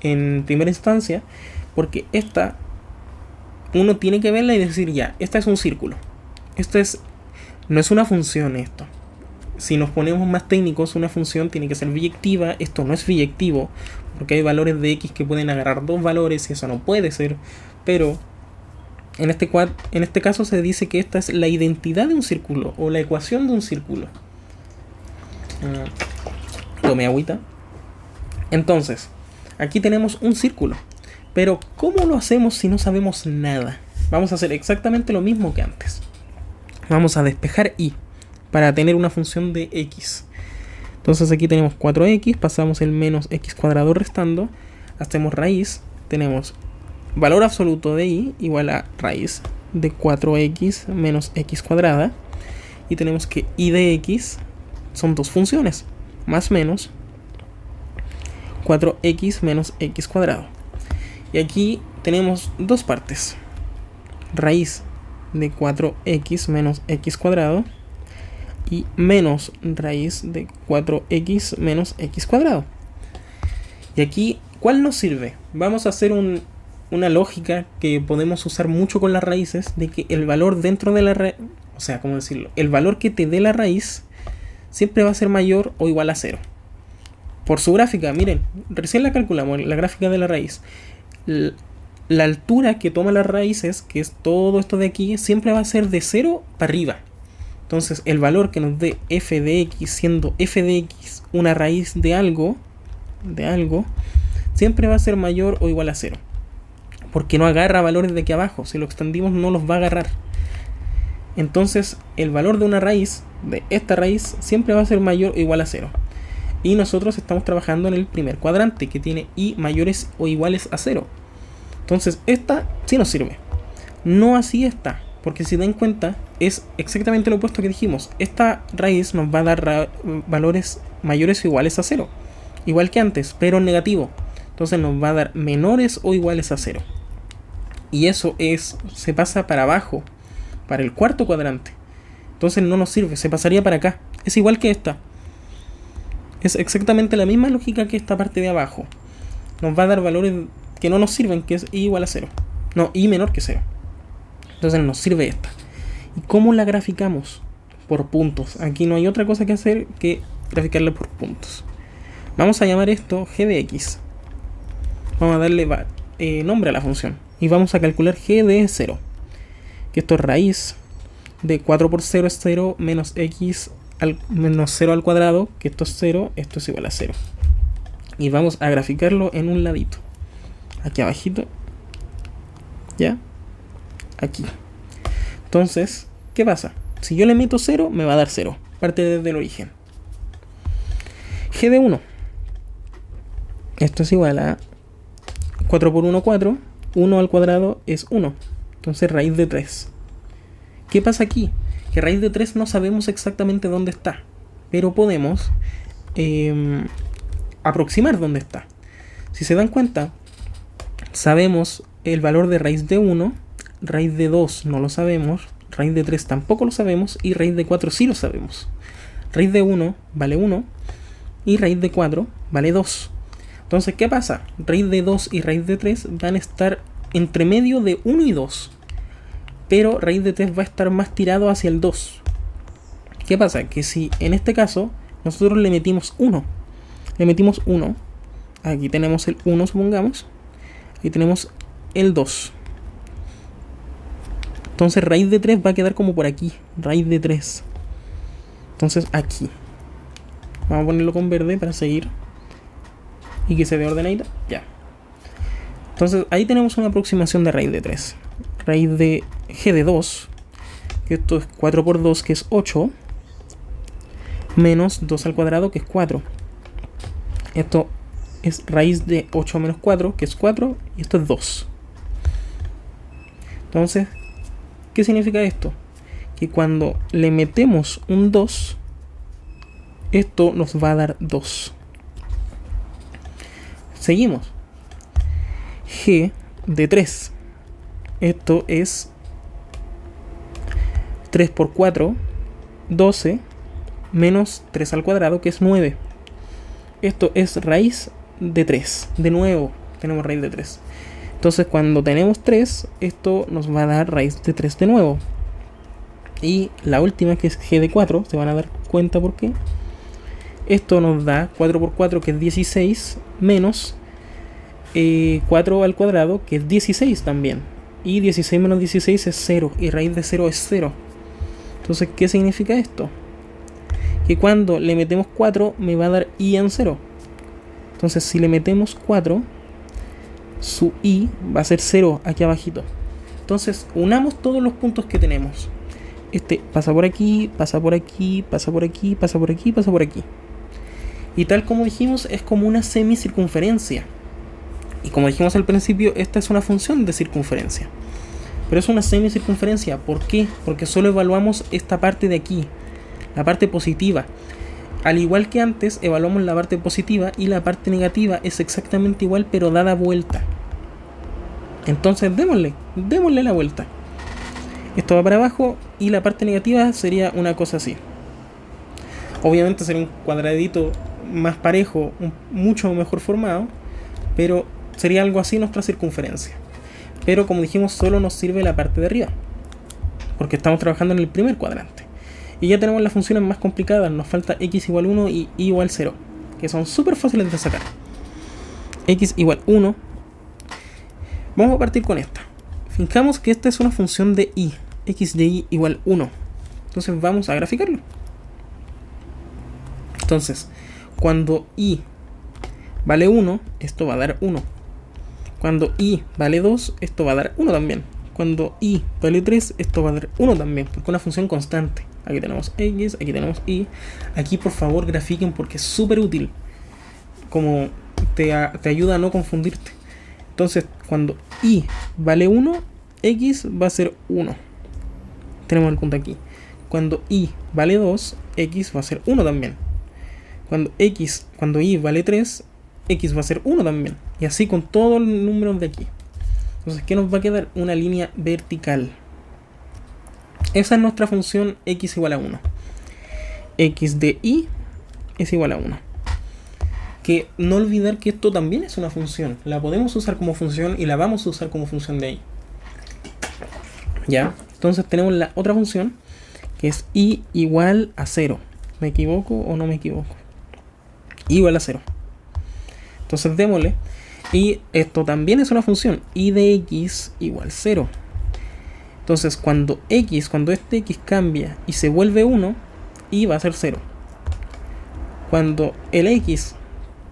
en primera instancia, porque esta uno tiene que verla y decir, ya, esta es un círculo, no es una función esto. Si nos ponemos más técnicos, una función tiene que ser biyectiva. Esto no es biyectivo, porque hay valores de x que pueden agarrar dos valores y eso no puede ser. Pero en este caso se dice que esta es la identidad de un círculo, o la ecuación de un círculo. Tome agüita. Entonces, aquí tenemos un círculo. Pero ¿cómo lo hacemos si no sabemos nada? Vamos a hacer exactamente lo mismo que antes. Vamos a despejar y para tener una función de x. Entonces aquí tenemos 4x, pasamos el menos x cuadrado restando, hacemos raíz, tenemos valor absoluto de y igual a raíz de 4x menos x cuadrada, y tenemos que y de x son dos funciones, más menos 4x menos x cuadrado. Y aquí tenemos dos partes, raíz de 4x menos x cuadrado y menos raíz de 4x menos x cuadrado. Y aquí, ¿cuál nos sirve? Vamos a hacer una lógica que podemos usar mucho con las raíces, de que el valor dentro de la raíz, o sea, ¿cómo decirlo? El valor que te dé la raíz siempre va a ser mayor o igual a 0. Por su gráfica, miren, recién la calculamos, la gráfica de la raíz. La altura que toma las raíces, que es todo esto de aquí, siempre va a ser de 0 para arriba. Entonces el valor que nos dé f de x, siendo f de x una raíz de algo, siempre va a ser mayor o igual a 0. Porque no agarra valores de aquí abajo. Si lo extendimos no los va a agarrar. Entonces el valor de una raíz, de esta raíz, siempre va a ser mayor o igual a 0. Y nosotros estamos trabajando en el primer cuadrante, que tiene y mayores o iguales a 0. Entonces esta sí nos sirve. No así esta. Porque si dan cuenta, es exactamente lo opuesto que dijimos. Esta raíz nos va a dar valores mayores o iguales a 0. Igual que antes, pero negativo. Entonces nos va a dar menores o iguales a 0. Y eso se pasa para abajo, para el cuarto cuadrante. Entonces no nos sirve, se pasaría para acá. Es igual que esta. Es exactamente la misma lógica que esta parte de abajo. Nos va a dar valores que no nos sirven, que es y igual a 0. No, y menor que 0. Entonces nos sirve esta. ¿Y cómo la graficamos? Por puntos. Aquí no hay otra cosa que hacer que graficarla por puntos. Vamos a llamar esto g de x. Vamos a darle nombre a la función. Y vamos a calcular g de 0. Que esto es raíz de 4 por 0 es 0, menos x menos 0 al cuadrado, que esto es 0, esto es igual a 0. Y vamos a graficarlo en un ladito. Aquí abajito. ¿Ya? Aquí. Entonces, ¿qué pasa? Si yo le meto 0, me va a dar 0. Parte desde el origen. G de 1. Esto es igual a 4 por 1, 4. 1 al cuadrado es 1. Entonces, raíz de 3. ¿Qué pasa aquí? Que raíz de 3 no sabemos exactamente dónde está. Pero podemos aproximar dónde está. Si se dan cuenta, sabemos el valor de raíz de 1. Raíz de 2 no lo sabemos, raíz de 3 tampoco lo sabemos, y raíz de 4 sí lo sabemos. Raíz de 1 vale 1 y raíz de 4 vale 2. Entonces, ¿qué pasa? Raíz de 2 y raíz de 3 van a estar entre medio de 1 y 2, pero raíz de 3 va a estar más tirado hacia el 2. ¿Qué pasa? Que si en este caso nosotros le metimos 1, aquí tenemos el 1, supongamos, y tenemos el 2. Entonces raíz de 3 va a quedar como por aquí. Raíz de 3. Entonces aquí. Vamos a ponerlo con verde para seguir. Y que se vea ordenadita. Ya. Entonces ahí tenemos una aproximación de raíz de 3. Raíz de g de 2. Que esto es 4 por 2, que es 8. Menos 2 al cuadrado, que es 4. Esto es raíz de 8 menos 4, que es 4, y esto es 2. Entonces, ¿qué significa esto? Que cuando le metemos un 2, esto nos va a dar 2. Seguimos. G de 3. Esto es 3 por 4, 12, menos 3 al cuadrado, que es 9. Esto es raíz de 3. De nuevo, tenemos raíz de 3. Entonces, cuando tenemos 3, esto nos va a dar raíz de 3 de nuevo. Y la última, que es G de 4, se van a dar cuenta por qué. Esto nos da 4 por 4, que es 16, menos 4 al cuadrado, que es 16 también. Y 16 menos 16 es 0, y raíz de 0 es 0. Entonces, ¿qué significa esto? Que cuando le metemos 4, me va a dar i en 0. Entonces, si le metemos 4, su i va a ser 0 aquí abajito. Entonces, unamos todos los puntos que tenemos. Este pasa por aquí, pasa por aquí, pasa por aquí, pasa por aquí, pasa por aquí. Y tal como dijimos, es como una semicircunferencia. Y como dijimos al principio, esta es una función de circunferencia. Pero es una semicircunferencia. ¿Por qué? Porque solo evaluamos esta parte de aquí, la parte positiva. Al igual que antes, evaluamos la parte positiva y la parte negativa es exactamente igual, pero dada vuelta. Entonces démosle la vuelta. Esto va para abajo y la parte negativa sería una cosa así. Obviamente sería un cuadradito más parejo, mucho mejor formado, pero sería algo así nuestra circunferencia. Pero como dijimos, solo nos sirve la parte de arriba, porque estamos trabajando en el primer cuadrante. Y ya tenemos las funciones más complicadas. Nos falta x igual 1 y y igual 0, que son súper fáciles de sacar. X igual 1. Vamos a partir con esta. Fijamos que esta es una función de y. X de y igual 1. Entonces vamos a graficarlo. Entonces, cuando y vale 1, esto va a dar 1. Cuando y vale 2, esto va a dar 1 también. Cuando y vale 3, esto va a dar 1 también, porque es una función constante. Aquí tenemos x, aquí tenemos y. Aquí por favor grafiquen porque es súper útil. Como te ayuda a no confundirte. Entonces, cuando y vale 1, x va a ser 1. Tenemos el punto aquí. Cuando y vale 2, x va a ser 1 también. Cuando y vale 3, x va a ser 1 también. Y así con todos los números de aquí. Entonces, ¿qué nos va a quedar? Una línea vertical. Esa es nuestra función x igual a 1. X de y es igual a 1. Que no olvidar que esto también es una función. La podemos usar como función y la vamos a usar como función de y. ¿Ya? Entonces tenemos la otra función, que es y igual a 0. ¿Me equivoco o no me equivoco? Y igual a 0. Entonces démosle. Y esto también es una función. Y de x igual 0. Entonces cuando este x cambia y se vuelve 1, y va a ser 0. Cuando el x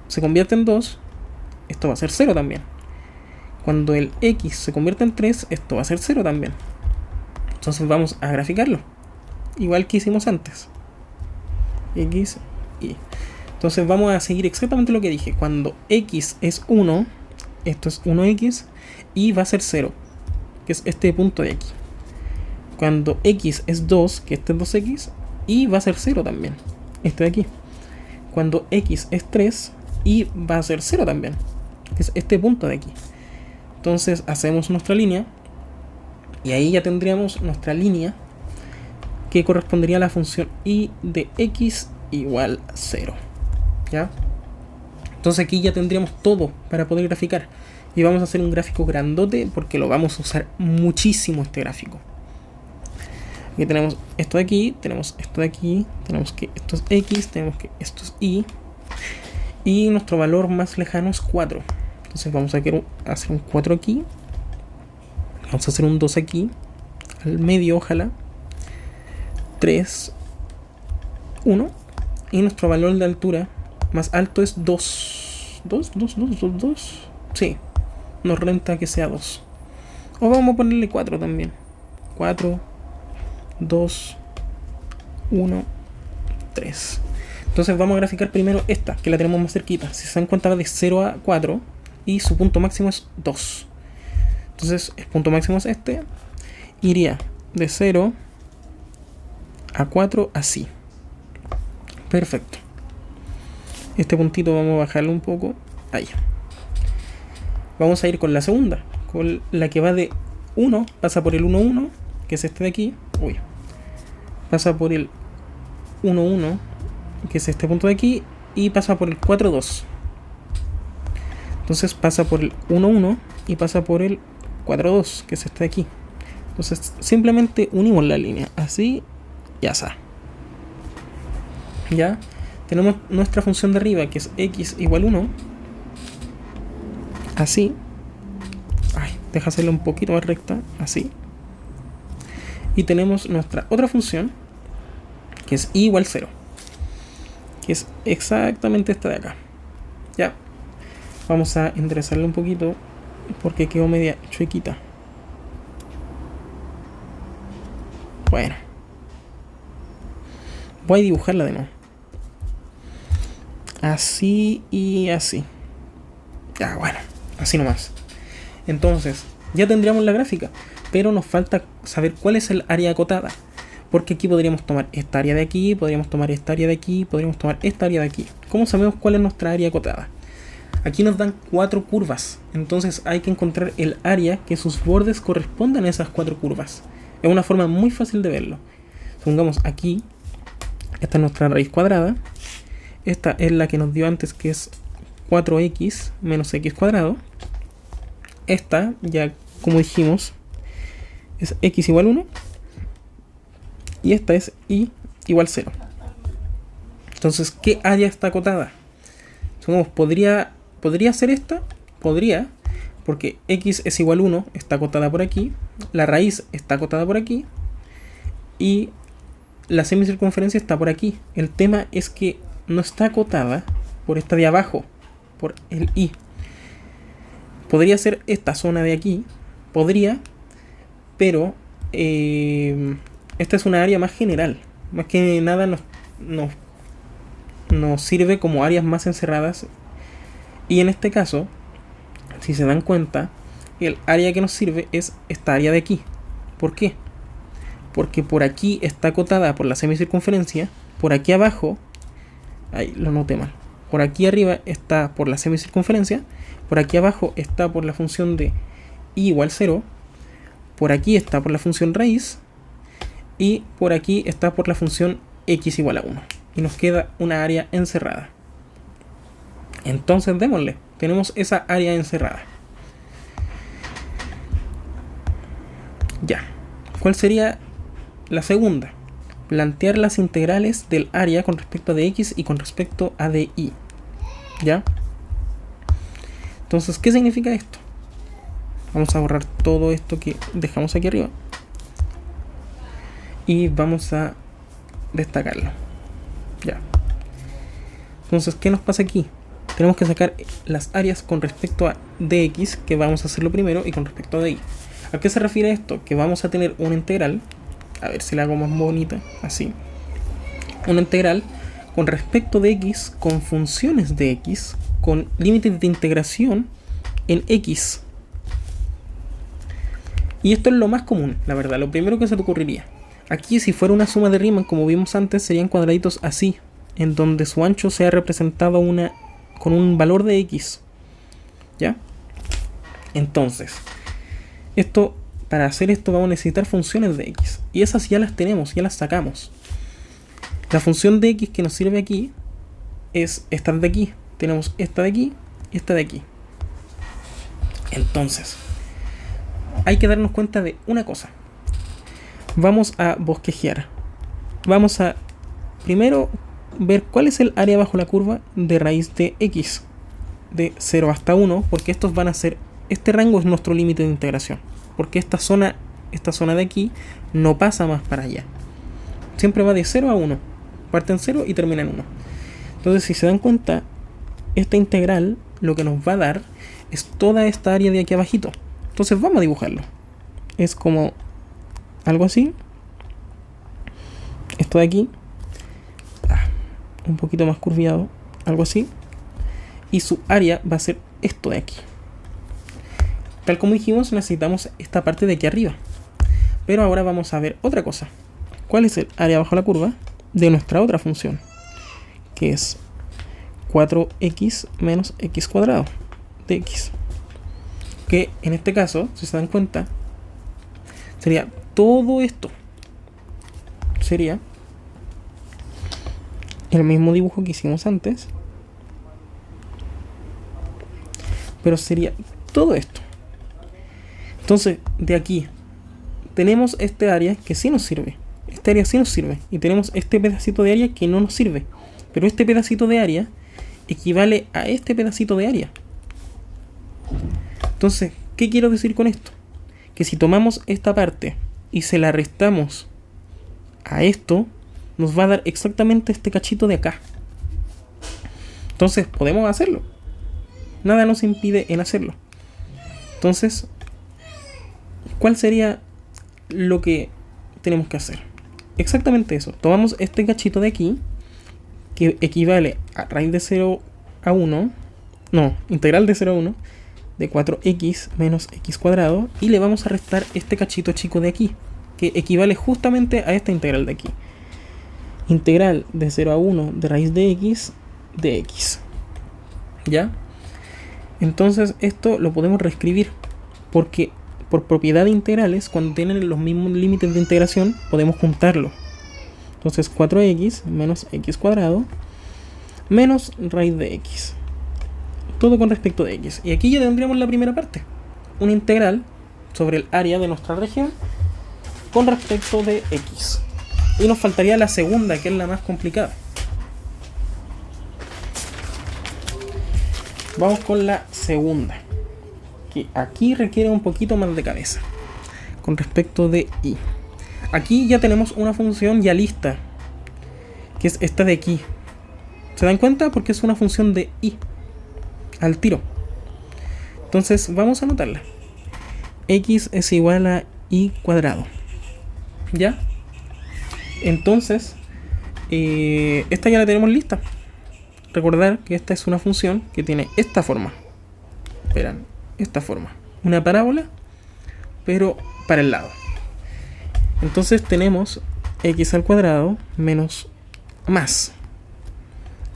se convierte en 2, esto va a ser 0 también. Cuando el x se convierte en 3, esto va a ser 0 también. Entonces vamos a graficarlo, igual que hicimos antes. X, y. Entonces vamos a seguir exactamente lo que dije. Cuando x es 1, esto es 1x, y va a ser 0, que es este punto de aquí. Cuando x es 2, que este es 2x, y va a ser 0 también, este de aquí. Cuando x es 3, y va a ser 0 también, que es este punto de aquí. Entonces hacemos nuestra línea, y ahí ya tendríamos nuestra línea que correspondería a la función y de x igual 0. ¿Ya? Entonces aquí ya tendríamos todo para poder graficar. Y vamos a hacer un gráfico grandote porque lo vamos a usar muchísimo este gráfico. Aquí tenemos esto de aquí, tenemos esto de aquí, tenemos que esto es x, tenemos que esto es y. Y nuestro valor más lejano es 4. Entonces vamos a hacer un 4 aquí. Vamos a hacer un 2 aquí, al medio ojalá. 3, 1. Y nuestro valor de altura más alto es 2. 2. Sí, nos renta que sea 2. O vamos a ponerle 4 también. 4, 2, 1, 3. Entonces vamos a graficar primero esta, que la tenemos más cerquita. Si se dan cuenta va de 0 a 4 y su punto máximo es 2. Entonces el punto máximo es este. Iría de 0 a 4 así. Perfecto. Este puntito vamos a bajarlo un poco. Ahí. Vamos a ir con la segunda. Con la que va de 1, pasa por el 1, 1, que es este de aquí. Uy. Pasa por el 1, 1, que es este punto de aquí. Y pasa por el 4, 2. Entonces pasa por el 1, 1 y pasa por el 4, 2, que es este de aquí. Entonces simplemente unimos la línea. Así y así. Ya. Tenemos nuestra función de arriba, que es x igual 1. Así. Ay, deja hacerla un poquito más recta. Así. Y tenemos nuestra otra función, que es y igual 0. Que es exactamente esta de acá. Ya. Vamos a enderezarla un poquito, porque quedó media chuequita. Bueno. Voy a dibujarla de nuevo. Así y así. Ya, bueno, así nomás. Entonces, ya tendríamos la gráfica, pero nos falta saber cuál es el área acotada. Porque aquí podríamos tomar esta área de aquí, podríamos tomar esta área de aquí, podríamos tomar esta área de aquí. ¿Cómo sabemos cuál es nuestra área acotada? Aquí nos dan 4 curvas, entonces hay que encontrar el área que sus bordes correspondan a esas 4 curvas. Es una forma muy fácil de verlo. Supongamos aquí, esta es nuestra raíz cuadrada. Esta es la que nos dio antes, que es 4x menos x cuadrado. Esta, ya como dijimos, es x igual 1. Y esta es y igual 0. Entonces, ¿qué área está acotada? Supongamos, ¿podría ser esta? Podría, porque x es igual 1, está acotada por aquí. La raíz está acotada por aquí. Y la semicircunferencia está por aquí. El tema es que no está acotada por esta de abajo, por el i. Podría ser esta zona de aquí, podría, pero esta es una área más general. Más que nada nos sirve como áreas más encerradas. Y en este caso, si se dan cuenta, el área que nos sirve es esta área de aquí. ¿Por qué? Porque por aquí está acotada por la semicircunferencia, por aquí abajo, ahí lo noté mal, por aquí arriba está por la semicircunferencia, por aquí abajo está por la función de y igual 0, por aquí está por la función raíz, y por aquí está por la función x igual a 1. Y nos queda una área encerrada. Entonces démosle, tenemos esa área encerrada. Ya, ¿cuál sería la segunda? Plantear las integrales del área con respecto a dx y con respecto a dy. ¿Ya? Entonces, ¿qué significa esto? Vamos a borrar todo esto que dejamos aquí arriba. Y vamos a destacarlo. Ya. Entonces, ¿qué nos pasa aquí? Tenemos que sacar las áreas con respecto a dx, que vamos a hacerlo primero, y con respecto a dy. ¿A qué se refiere esto? Que vamos a tener una integral. A ver si la hago más bonita. Así. Una integral con respecto de x, con funciones de x, con límites de integración en x. Y esto es lo más común, la verdad, lo primero que se te ocurriría. Aquí, si fuera una suma de Riemann, como vimos antes, serían cuadraditos así, en donde su ancho sea representado con un valor de x. ¿Ya? Entonces, para hacer esto vamos a necesitar funciones de x. Y esas ya las tenemos, ya las sacamos. La función de x que nos sirve aquí es esta de aquí. Tenemos esta de aquí y esta de aquí. Entonces, hay que darnos cuenta de una cosa. Vamos a bosquejear. Vamos a primero ver cuál es el área bajo la curva de raíz de x. De 0 hasta 1, porque estos van a ser... Este rango es nuestro límite de integración. Porque esta zona de aquí no pasa más para allá. Siempre va de 0 a 1. Parte en 0 y termina en 1. Entonces, si se dan cuenta, esta integral lo que nos va a dar es toda esta área de aquí abajito. Entonces vamos a dibujarlo. Es como algo así. Esto de aquí. un poquito más curviado, algo así, y su área va a ser esto de aquí. Tal como dijimos, necesitamos esta parte de aquí arriba. Pero ahora vamos a ver otra cosa. ¿Cuál es el área bajo la curva de nuestra otra función? Que es 4x menos x cuadrado de x. Que en este caso, si se dan cuenta, sería todo esto. Sería el mismo dibujo que hicimos antes, pero sería todo esto. Entonces, de aquí tenemos este área que sí nos sirve. Este área sí nos sirve. Y tenemos este pedacito de área que no nos sirve. Pero este pedacito de área equivale a este pedacito de área. Entonces, ¿qué quiero decir con esto? Que si tomamos esta parte y se la restamos a esto, nos va a dar exactamente este cachito de acá. Entonces, podemos hacerlo. Nada nos impide en hacerlo. Entonces, ¿cuál sería lo que tenemos que hacer? Exactamente eso. Tomamos este cachito de aquí, que equivale a raíz de 0 a 1, no, integral de 0 a 1, de 4x menos x cuadrado, y le vamos a restar este cachito chico de aquí, que equivale justamente a esta integral de aquí. Integral de 0 a 1 de raíz de x, ¿ya? Entonces esto lo podemos reescribir, porque por propiedad de integrales, cuando tienen los mismos límites de integración, podemos juntarlo. Entonces 4x menos x cuadrado menos raíz de x. Todo con respecto de x. Y aquí ya tendríamos la primera parte. Una integral sobre el área de nuestra región con respecto de x. Y nos faltaría la segunda, que es la más complicada. Vamos con la segunda, que aquí requiere un poquito más de cabeza con respecto de y. Aquí ya tenemos una función ya lista, que es esta de aquí. ¿Se dan cuenta? Porque es una función de y al tiro. Entonces vamos a anotarla. X es igual a y cuadrado, ¿ya? Entonces esta ya la tenemos lista. Recordar que esta es una función que tiene esta forma. Verán, esta forma. Una parábola, pero para el lado. Entonces tenemos x al cuadrado menos más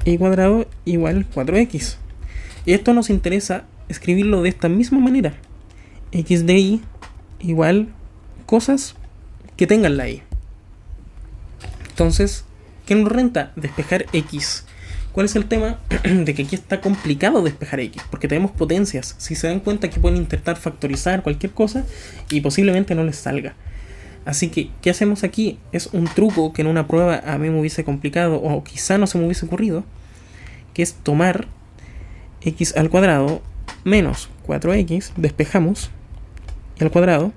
y cuadrado igual 4x. Y esto nos interesa escribirlo de esta misma manera. X de y igual cosas que tengan la y. Entonces, ¿qué nos renta? Despejar x. ¿Cuál es el tema? De que aquí está complicado despejar x, porque tenemos potencias. Si se dan cuenta que pueden intentar factorizar cualquier cosa y posiblemente no les salga. Así que, ¿qué hacemos aquí? Es un truco que en una prueba a mí me hubiese complicado, o quizá no se me hubiese ocurrido, que es tomar x al cuadrado menos 4x, despejamos, y al cuadrado,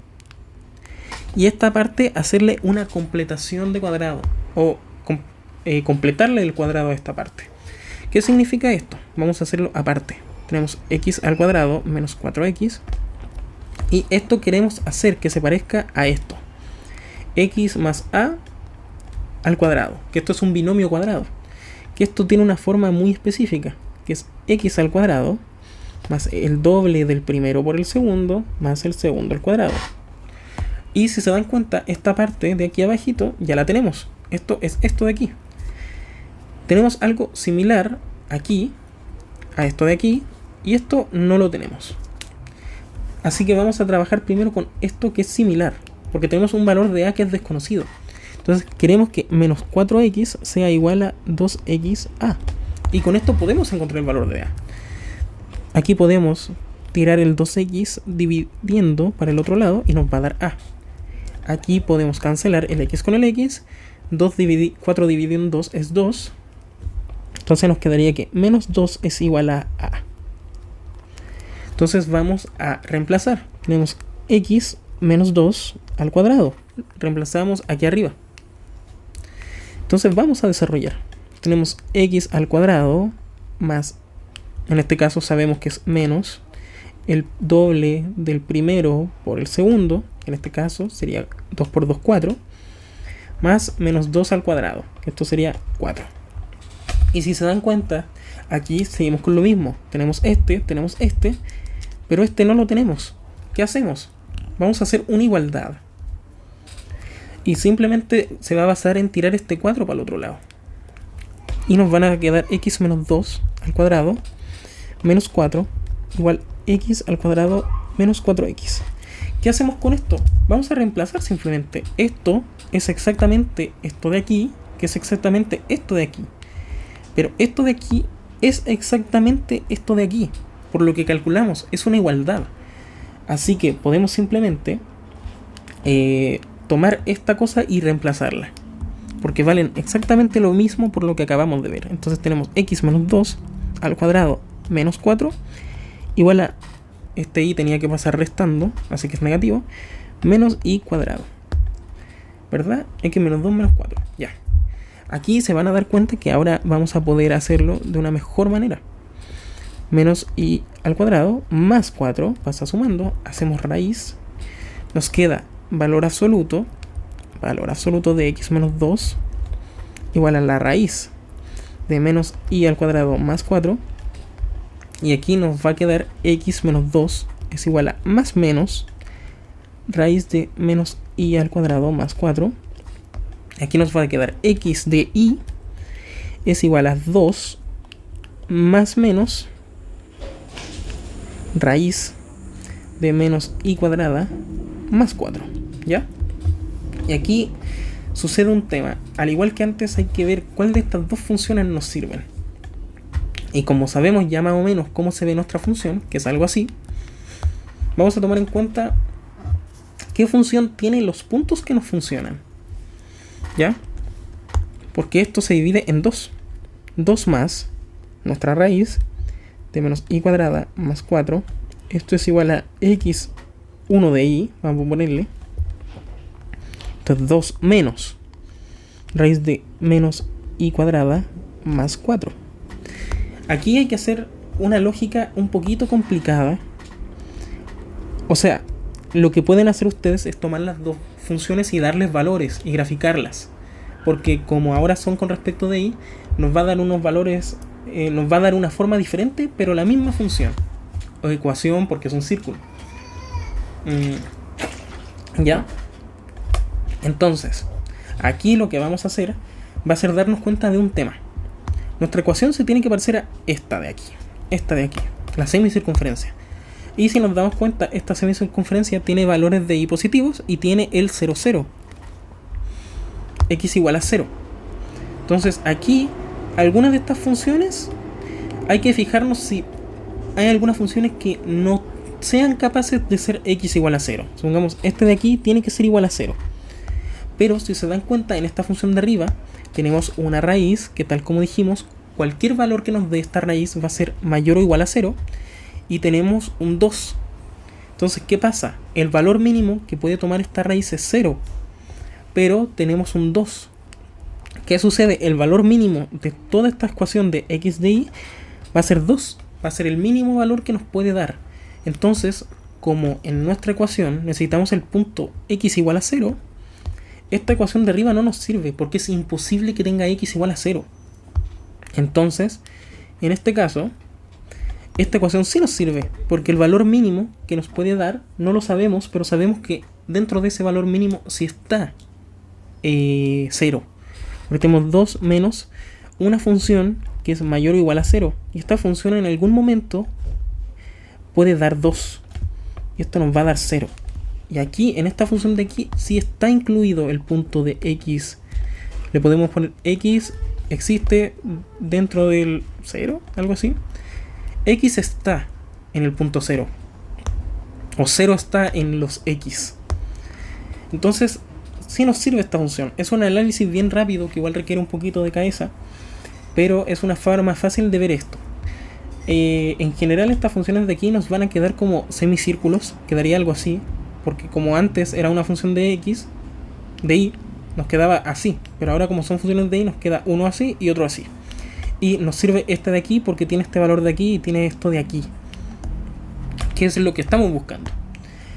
y esta parte hacerle una completación de cuadrado, o completarle el cuadrado a esta parte. ¿Qué significa esto? Vamos a hacerlo aparte. Tenemos x al cuadrado menos 4x, y esto queremos hacer que se parezca a esto. X más a al cuadrado, que esto es un binomio cuadrado, que esto tiene una forma muy específica, que es x al cuadrado más el doble del primero por el segundo más el segundo al cuadrado. Y si se dan cuenta, esta parte de aquí abajito ya la tenemos. Esto es esto de aquí. Tenemos algo similar aquí a esto de aquí, y esto no lo tenemos. Así que vamos a trabajar primero con esto que es similar, porque tenemos un valor de a que es desconocido. Entonces queremos que menos 4x sea igual a 2xa. Y con esto podemos encontrar el valor de a. Aquí podemos tirar el 2x dividiendo para el otro lado y nos va a dar a. Aquí podemos cancelar el x con el x. 4 dividido en 2 es 2. Entonces nos quedaría que menos 2 es igual a a. Entonces vamos a reemplazar. Tenemos x menos 2 al cuadrado. Reemplazamos aquí arriba. Entonces vamos a desarrollar. Tenemos x al cuadrado más, en este caso sabemos que es menos el doble del primero por el segundo, que en este caso sería 2 por 2, 4, más menos 2 al cuadrado, que esto sería 4. Y si se dan cuenta, aquí seguimos con lo mismo. Tenemos este, pero este no lo tenemos. ¿Qué hacemos? Vamos a hacer una igualdad. Y simplemente se va a basar en tirar este 4 para el otro lado. Y nos van a quedar x menos 2 al cuadrado menos 4 igual x al cuadrado menos 4x. ¿Qué hacemos con esto? Vamos a reemplazar simplemente. Esto es exactamente esto de aquí, que es exactamente esto de aquí. Pero esto de aquí es exactamente esto de aquí. Por lo que calculamos, es una igualdad. Así que podemos simplemente tomar esta cosa y reemplazarla. Porque valen exactamente lo mismo por lo que acabamos de ver. Entonces tenemos x menos 2 al cuadrado menos 4 igual a, este y tenía que pasar restando, así que es negativo, menos y cuadrado. ¿Verdad? X menos 2 menos 4. Ya. Aquí se van a dar cuenta que ahora vamos a poder hacerlo de una mejor manera. Menos y al cuadrado más 4 pasa sumando, hacemos raíz, nos queda valor absoluto de x menos 2 igual a la raíz de menos y al cuadrado más 4, y aquí nos va a quedar x menos 2 es igual a más menos raíz de menos y al cuadrado más 4. Aquí nos va a quedar x de y es igual a 2 más menos raíz de menos y cuadrada más 4. ¿Ya? Y aquí sucede un tema. Al igual que antes, hay que ver cuál de estas dos funciones nos sirven. Y como sabemos ya más o menos cómo se ve nuestra función, que es algo así, vamos a tomar en cuenta qué función tiene los puntos que nos funcionan. ¿Ya? Porque esto se divide en 2. 2 más nuestra raíz de menos y cuadrada más 4. Esto es igual a x1 de y, vamos a ponerle. Entonces 2 menos raíz de menos y cuadrada más 4. Aquí hay que hacer una lógica un poquito complicada. O sea, lo que pueden hacer ustedes es tomar las dos funciones y darles valores y graficarlas. Porque como ahora son con respecto de y, nos va a dar unos valores, nos va a dar una forma diferente, pero la misma función. O ecuación, porque es un círculo. ¿Ya? Entonces, aquí lo que vamos a hacer va a ser darnos cuenta de un tema. Nuestra ecuación se tiene que parecer a esta de aquí, la semicircunferencia. Y si nos damos cuenta, esta semicircunferencia tiene valores de y positivos y tiene el 0, 0. X igual a 0. Entonces aquí, algunas de estas funciones, hay que fijarnos si hay algunas funciones que no sean capaces de ser x igual a 0. Supongamos, este de aquí tiene que ser igual a 0. Pero si se dan cuenta, en esta función de arriba tenemos una raíz que, tal como dijimos, cualquier valor que nos dé esta raíz va a ser mayor o igual a 0. Y tenemos un 2. Entonces, ¿qué pasa? El valor mínimo que puede tomar esta raíz es 0. Pero tenemos un 2. ¿Qué sucede? El valor mínimo de toda esta ecuación de x de y va a ser 2. Va a ser el mínimo valor que nos puede dar. Entonces, como en nuestra ecuación necesitamos el punto x igual a 0, esta ecuación de arriba no nos sirve porque es imposible que tenga x igual a 0. Entonces, en este caso, esta ecuación sí nos sirve porque el valor mínimo que nos puede dar no lo sabemos, pero sabemos que dentro de ese valor mínimo sí está 0. Porque tenemos 2 menos una función que es mayor o igual a 0. Y esta función en algún momento puede dar 2. Y esto nos va a dar 0. Y aquí, en esta función de aquí, sí está incluido el punto de x. Le podemos poner x existe dentro del 0, algo así. X está en el punto 0. O 0 está en los x. Entonces, sí nos sirve esta función. Es un análisis bien rápido que igual requiere un poquito de cabeza, pero es una forma fácil de ver esto. En general, estas funciones de aquí nos van a quedar como semicírculos. Quedaría algo así. Porque como antes era una función de x, de y, nos quedaba así. Pero ahora como son funciones de y, nos queda uno así y otro así. Y nos sirve este de aquí porque tiene este valor de aquí y tiene esto de aquí, que es lo que estamos buscando.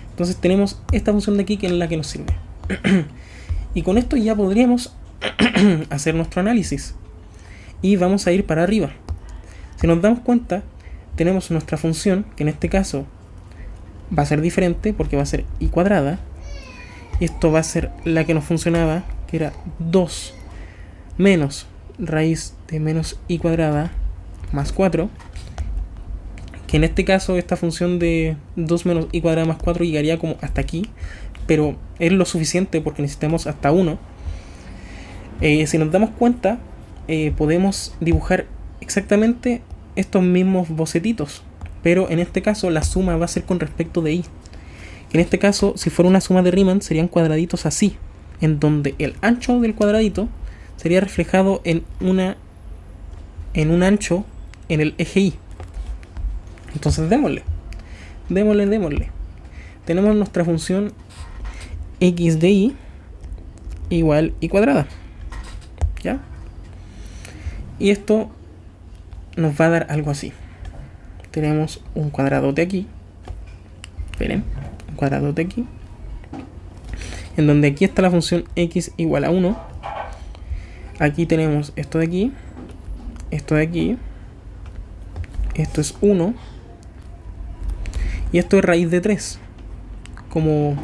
Entonces tenemos esta función de aquí que es la que nos sirve. Y con esto ya podríamos hacer nuestro análisis. y vamos a ir para arriba. Si nos damos cuenta, tenemos nuestra función, que en este caso va a ser diferente porque va a ser y cuadrada. Esto va a ser la que nos funcionaba, que era 2 menos raíz de menos y cuadrada más 4. Que en este caso esta función de 2 menos y cuadrada más 4 llegaría como hasta aquí, pero es lo suficiente porque necesitamos hasta 1. Si nos damos cuenta, podemos dibujar exactamente estos mismos bocetitos, pero en este caso la suma va a ser con respecto de y. En este caso, si fuera una suma de Riemann, serían cuadraditos así, en donde el ancho del cuadradito sería reflejado en un ancho en el eje y. Entonces démosle. Tenemos nuestra función x de y igual y cuadrada. ¿Ya? Y esto nos va a dar algo así. Tenemos un cuadrado de aquí. Esperen, un cuadrado de aquí. En donde aquí está la función x igual a 1. Aquí tenemos esto de aquí. Esto de aquí. Esto es 1. Y esto es raíz de 3. Como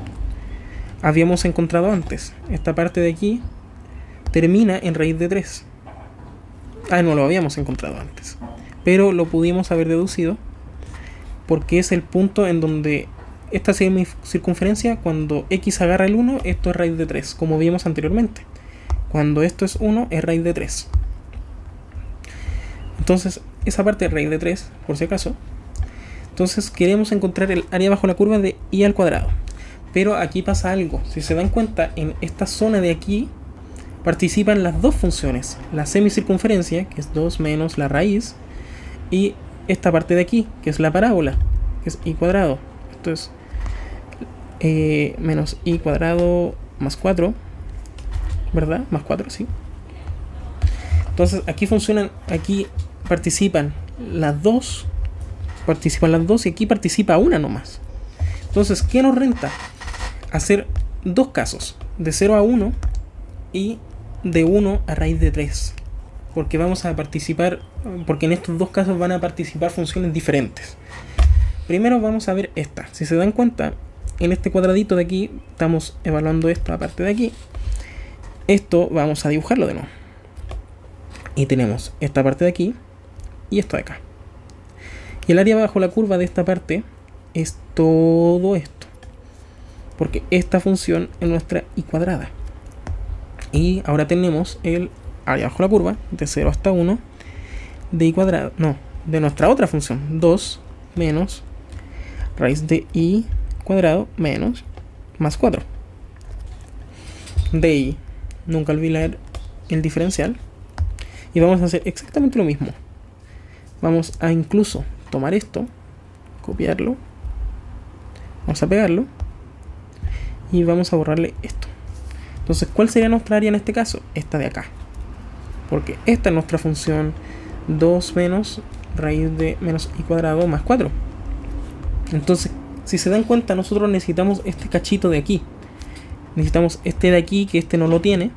habíamos encontrado antes. Esta parte de aquí termina en raíz de 3. No lo habíamos encontrado antes, pero lo pudimos haber deducido porque es el punto en donde esta semicircunferencia, cuando x agarra el 1, esto es raíz de 3, como vimos anteriormente. Cuando esto es 1, es raíz de 3. Entonces, esa parte es raíz de 3, por si acaso. Entonces, queremos encontrar el área bajo la curva de y al cuadrado. Pero aquí pasa algo. Si se dan cuenta, en esta zona de aquí participan las dos funciones, la semicircunferencia, que es 2 menos la raíz, y esta parte de aquí, que es la parábola, que es y cuadrado. Esto es menos y cuadrado más 4, ¿verdad? Más 4, sí. Entonces aquí participan las dos, y aquí participa una nomás. Entonces, ¿qué nos renta? Hacer dos casos, de 0 a 1 y de 1 a raíz de 3, porque vamos a participar, porque en estos dos casos van a participar funciones diferentes. Primero vamos a ver esta. Si se dan cuenta, en este cuadradito de aquí estamos evaluando esta parte de aquí. Esto vamos a dibujarlo de nuevo, y tenemos esta parte de aquí y esto de acá, y el área bajo la curva de esta parte es todo esto, porque esta función es nuestra y cuadrada. Y ahora tenemos el área bajo la curva de 0 hasta 1 de y cuadrado, de nuestra otra función, 2 menos raíz de y cuadrado menos más 4 de y. Nunca olvidar el diferencial. Y vamos a hacer exactamente lo mismo. Vamos a incluso tomar esto, copiarlo, vamos a pegarlo y vamos a borrarle esto. Entonces, ¿cuál sería nuestra área en este caso? Esta de acá, porque esta es nuestra función 2 menos raíz de menos y cuadrado más 4. Entonces, si se dan cuenta, nosotros necesitamos este cachito de aquí. Necesitamos este de aquí, que este no lo tiene,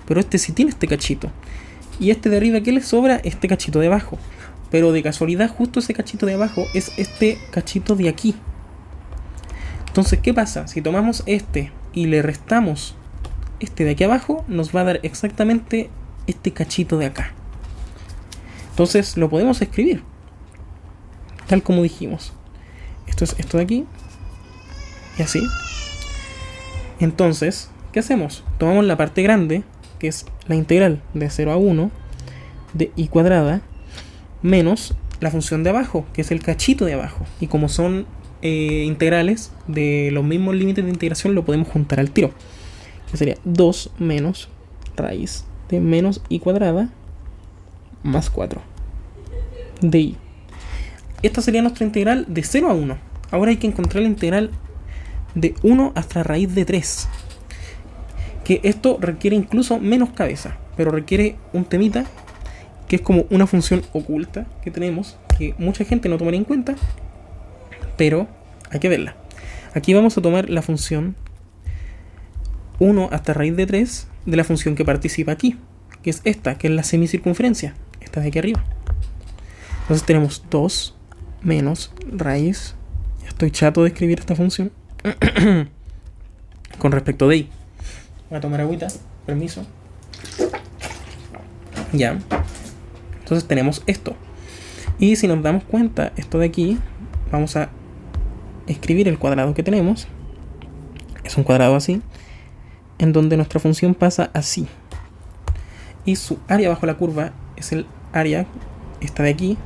pero este sí tiene este cachito. Y este de arriba, ¿qué le sobra? Este cachito de abajo. Pero de casualidad, justo ese cachito de abajo es este cachito de aquí. Entonces, ¿qué pasa? Si tomamos este y le restamos este de aquí abajo, nos va a dar exactamente este cachito de acá. Entonces, lo podemos escribir tal como dijimos. Esto es esto de aquí. Y así. Entonces, ¿qué hacemos? Tomamos la parte grande, que es la integral de 0 a 1 de y cuadrada, menos la función de abajo, que es el cachito de abajo. Y como son integrales de los mismos límites de integración, lo podemos juntar al tiro, que sería 2 menos raíz de menos y cuadrada más 4 de y. Esta sería nuestra integral de 0 a 1. Ahora hay que encontrar la integral de 1 hasta raíz de 3. Que esto requiere incluso menos cabeza, pero requiere un temita que es como una función oculta que tenemos, que mucha gente no tomaría en cuenta, pero hay que verla. Aquí vamos a tomar la función 1 hasta raíz de 3 de la función que participa aquí, que es esta, que es la semicircunferencia. esta de aquí arriba. Entonces tenemos 2 menos raíz. Ya estoy chato de escribir esta función. Con respecto de y. Voy a tomar agüita. Permiso. Ya. Entonces tenemos esto. Y si nos damos cuenta, esto de aquí, vamos a escribir el cuadrado que tenemos. Es un cuadrado así, en donde nuestra función pasa así. Y su área bajo la curva es el área, esta de aquí.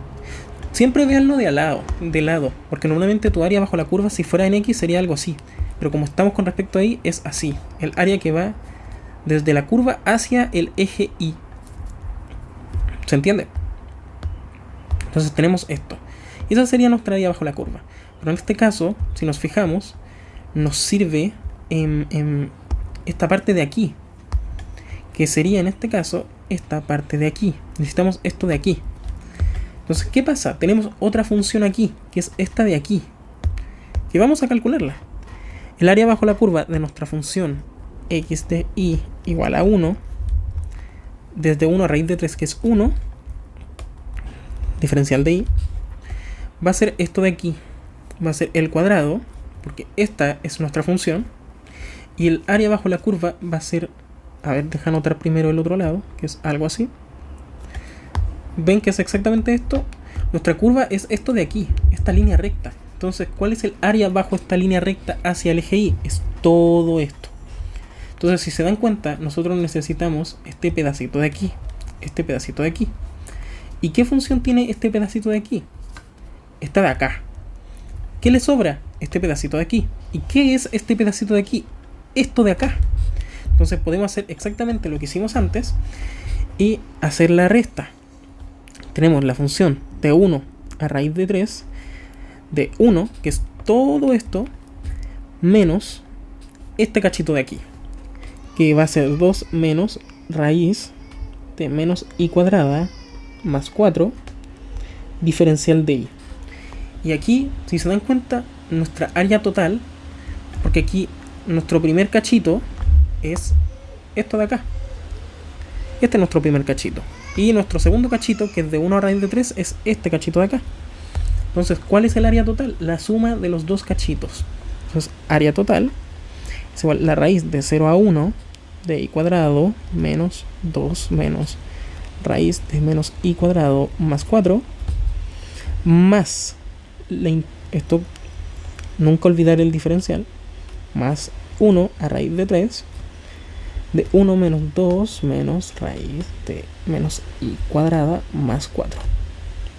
Siempre véanlo de lado, porque normalmente tu área bajo la curva, si fuera en X, sería algo así. Pero como estamos con respecto a Y, es así. El área que va desde la curva hacia el eje Y. ¿Se entiende? Entonces tenemos esto. Y esa sería nuestra área bajo la curva. Pero en este caso, si nos fijamos, nos sirve en esta parte de aquí. Que sería en este caso esta parte de aquí. Necesitamos esto de aquí. Entonces, ¿qué pasa? Tenemos otra función aquí, que es esta de aquí. Que vamos a calcularla. El área bajo la curva de nuestra función x de y igual a 1. Desde 1 a raíz de 3, que es 1. Diferencial de y. Va a ser esto de aquí. Va a ser el cuadrado, porque esta es nuestra función. Y el área bajo la curva va a ser... A ver, deja anotar primero el otro lado, que es algo así. ¿Ven que es exactamente esto? Nuestra curva es esto de aquí, esta línea recta. Entonces, ¿cuál es el área bajo esta línea recta hacia el eje Y? Es todo esto. Entonces, si se dan cuenta, nosotros necesitamos este pedacito de aquí, este pedacito de aquí. ¿Y qué función tiene este pedacito de aquí? Esta de acá. ¿Qué le sobra? Este pedacito de aquí. ¿Y qué es este pedacito de aquí? Esto de acá. Entonces podemos hacer exactamente lo que hicimos antes y hacer la resta. Tenemos la función de 1 a raíz de 3 de 1, que es todo esto, menos este cachito de aquí, que va a ser 2 menos raíz de menos y cuadrada más 4 diferencial de y. Y aquí, si se dan cuenta, nuestra área total, porque aquí nuestro primer cachito es esto de acá. Este es nuestro primer cachito. Y nuestro segundo cachito, que es de 1 a raíz de 3, es este cachito de acá. Entonces, ¿cuál es el área total? La suma de los dos cachitos. Entonces, área total es igual a la raíz de 0 a 1 de y cuadrado menos 2 menos raíz de menos y cuadrado más 4 más esto, nunca olvidar el diferencial, más 1 a raíz de 3 de 1 menos 2 menos raíz de menos y cuadrada más 4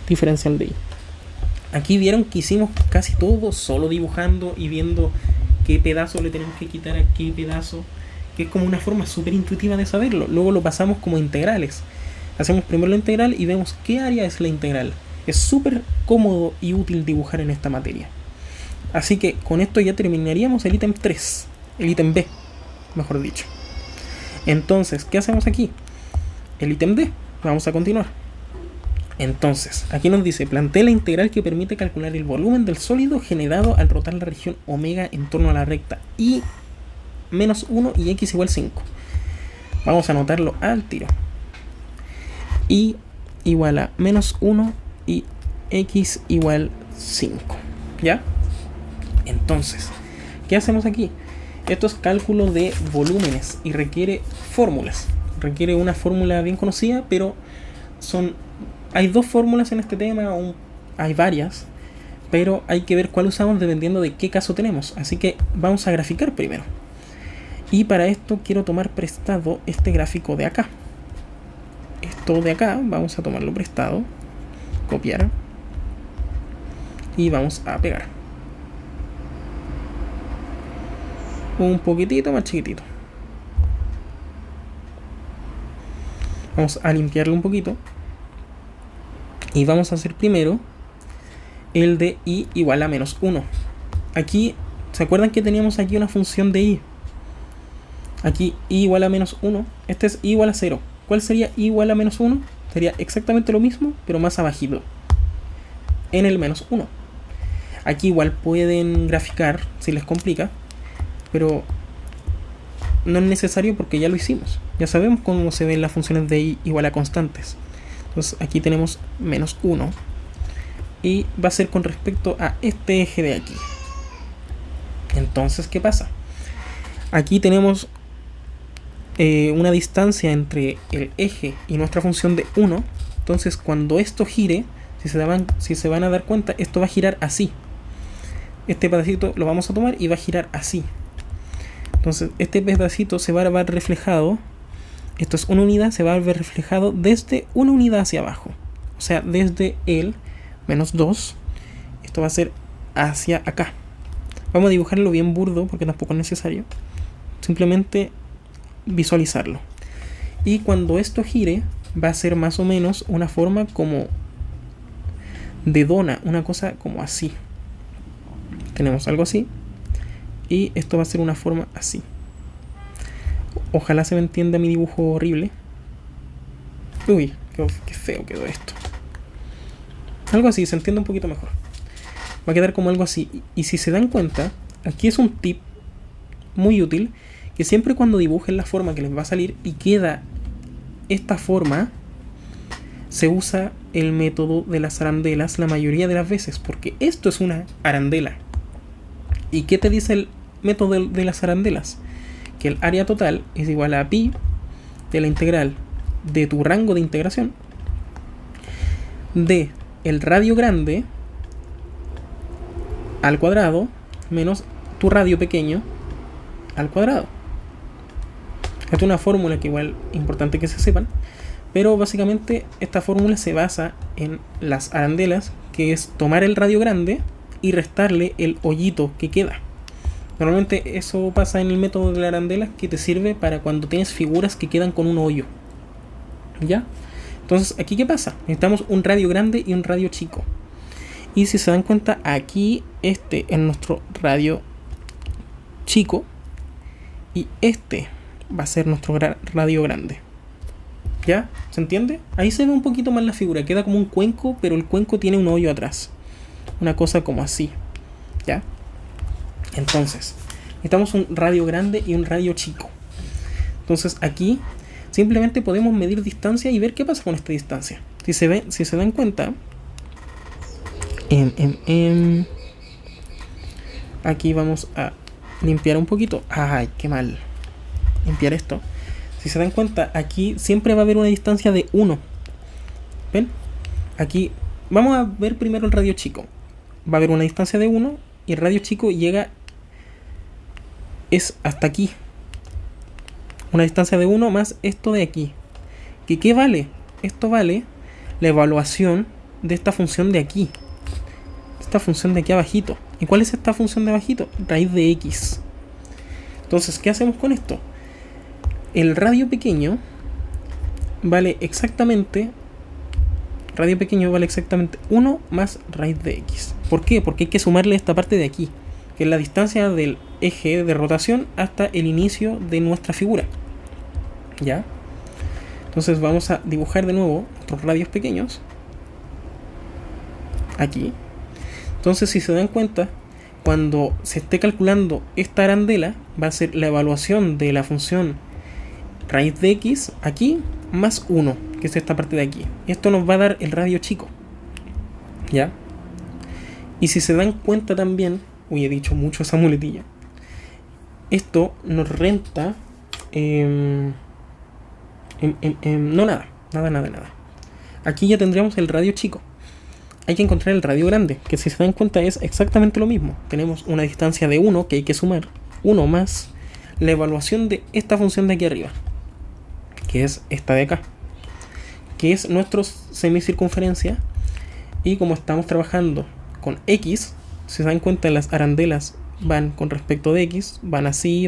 diferencial de y. Aquí vieron que hicimos casi todo solo dibujando y viendo qué pedazo le tenemos que quitar a qué pedazo, que es como una forma súper intuitiva de saberlo. Luego lo pasamos como integrales. Hacemos primero la integral y vemos qué área es la integral. Es súper cómodo y útil dibujar en esta materia. Así que con esto ya terminaríamos el ítem 3, el ítem B, mejor dicho. Entonces, ¿qué hacemos aquí? El ítem D. Vamos a continuar. Entonces, aquí nos dice, plantea la integral que permite calcular el volumen del sólido generado al rotar la región omega en torno a la recta y menos 1 y x igual 5. Vamos a anotarlo al tiro. Y igual a menos 1 y x igual 5. ¿Ya? Entonces, ¿qué hacemos aquí? Esto es cálculo de volúmenes y requiere fórmulas. Requiere una fórmula bien conocida, pero hay dos fórmulas en este tema, hay varias, pero hay que ver cuál usamos dependiendo de qué caso tenemos. Así que vamos a graficar primero. Y para esto quiero tomar prestado este gráfico de acá. Esto de acá, vamos a tomarlo prestado, copiar y vamos a pegar. Un poquitito más chiquitito. Vamos a limpiarlo un poquito. Y vamos a hacer primero el de y igual a menos 1. Aquí, ¿se acuerdan que teníamos aquí una función de y? Aquí y igual a menos 1. Este es y igual a 0. ¿Cuál sería y igual a menos 1? Sería exactamente lo mismo, pero más abajito. En el menos 1. Aquí igual pueden graficar si les complica, pero no es necesario porque ya lo hicimos. Ya sabemos cómo se ven las funciones de y igual a constantes. Entonces aquí tenemos menos 1. Y va a ser con respecto a este eje de aquí. Entonces, ¿qué pasa? Aquí tenemos una distancia entre el eje y nuestra función de 1. Entonces, cuando esto gire, si se van a dar cuenta, esto va a girar así. Este pedacito lo vamos a tomar y va a girar así. Entonces, este pedacito se va a ver reflejado. Esto es una unidad, se va a ver reflejado desde una unidad hacia abajo. O sea, desde el menos 2. Esto va a ser hacia acá. Vamos a dibujarlo bien burdo porque tampoco es necesario. Simplemente visualizarlo. Y cuando esto gire, va a ser más o menos una forma como de dona, una cosa como así. Tenemos algo así. Y esto va a ser una forma así. Ojalá se me entienda mi dibujo horrible. Uy, qué feo quedó esto. Algo así, se entiende un poquito mejor. Va a quedar como algo así. Y si se dan cuenta, aquí es un tip muy útil, que siempre cuando dibujen la forma que les va a salir y queda esta forma, se usa el método de las arandelas la mayoría de las veces, porque esto es una arandela. ¿Y qué te dice el método de las arandelas? Que el área total es igual a pi de la integral de tu rango de integración de el radio grande al cuadrado menos tu radio pequeño al cuadrado. Esta es una fórmula que igual es importante que se sepan, pero básicamente esta fórmula se basa en las arandelas, que es tomar el radio grande y restarle el hoyito que queda. Normalmente eso pasa en el método de la arandela, que te sirve para cuando tienes figuras que quedan con un hoyo. ¿Ya? Entonces, ¿aquí qué pasa? Necesitamos un radio grande y un radio chico. Y si se dan cuenta, aquí este es nuestro radio chico y este va a ser nuestro radio grande. ¿Ya? ¿Se entiende? Ahí se ve un poquito más la figura. Queda como un cuenco, pero el cuenco tiene un hoyo atrás. Una cosa como así. ¿Ya? Entonces, necesitamos un radio grande y un radio chico. Entonces aquí simplemente podemos medir distancia y ver qué pasa con esta distancia. Si se dan cuenta, aquí vamos a limpiar un poquito. Ay, qué mal. Limpiar esto. Si se dan cuenta, aquí siempre va a haber una distancia de 1. ¿Ven? Aquí vamos a ver primero el radio chico. Va a haber una distancia de 1 y el radio chico es hasta aquí. Una distancia de 1 más esto de aquí. ¿Qué vale? Esto vale la evaluación de esta función de aquí. Esta función de aquí abajito. ¿Y cuál es esta función de abajito? Raíz de x. Entonces, ¿qué hacemos con esto? El radio pequeño vale exactamente 1 más raíz de x. ¿Por qué? Porque hay que sumarle esta parte de aquí, que es la distancia del eje de rotación hasta el inicio de nuestra figura. ¿Ya? Entonces vamos a dibujar de nuevo nuestros radios pequeños. Aquí. Entonces, si se dan cuenta, cuando se esté calculando esta arandela, va a ser la evaluación de la función raíz de x aquí más 1, que es esta parte de aquí. Esto nos va a dar el radio chico. ¿Ya? Y si se dan cuenta también, uy, he dicho mucho esa muletilla, esto nos renta no, nada. Aquí ya tendríamos el radio chico. Hay que encontrar el radio grande, que si se dan cuenta es exactamente lo mismo. Tenemos una distancia de 1 que hay que sumar, 1 más la evaluación de esta función de aquí arriba, que es esta de acá, que es nuestro semicircunferencia. Y como estamos trabajando con x, si se dan cuenta, las arandelas van con respecto de x, van así.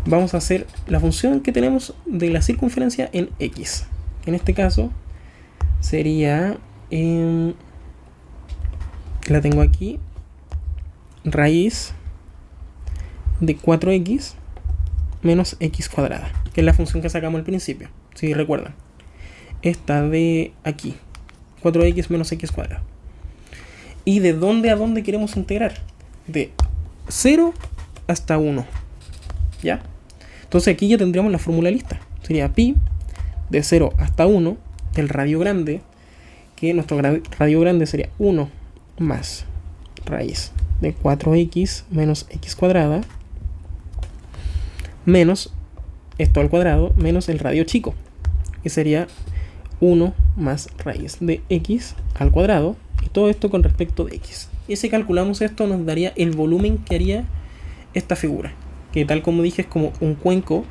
Vamos a hacer la función que tenemos de la circunferencia en x. En este caso sería, la tengo aquí, raíz de 4x menos x cuadrada, que es la función que sacamos al principio, si recuerdan. Esta de aquí, 4x menos x cuadrado. ¿Y de dónde a dónde queremos integrar? De 0 hasta 1. ¿Ya? Entonces aquí ya tendríamos la fórmula lista. Sería pi de 0 hasta 1 del radio grande, que nuestro radio grande sería 1 más raíz de 4x menos x cuadrada menos esto al cuadrado menos el radio chico, que sería 1 más raíz de x al cuadrado, y todo esto con respecto de x. Y si calculamos esto nos daría el volumen que haría esta figura, que tal como dije es como un cuenco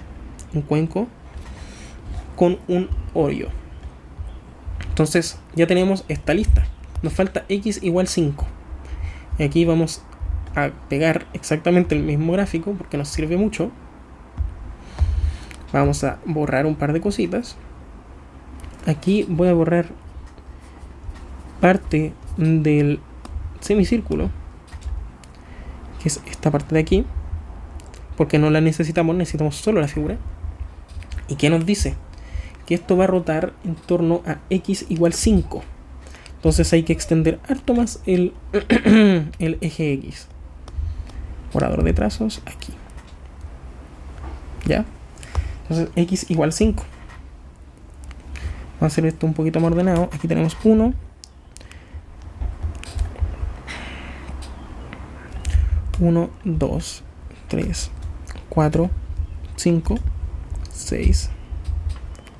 con un hoyo. Entonces ya tenemos esta lista. Nos falta x igual 5. Y aquí vamos a pegar exactamente el mismo gráfico porque nos sirve mucho. Vamos a borrar un par de cositas. Aquí voy a borrar parte del semicírculo, que es esta parte de aquí, porque no la necesitamos solo la figura. ¿Y qué nos dice? Que esto va a rotar en torno a x igual 5. Entonces hay que extender harto más el eje x. Borrador de trazos aquí. ¿Ya? Entonces x igual 5. Vamos a hacer esto un poquito más ordenado. Aquí tenemos 1. 1, 2, 3, 4, 5, 6.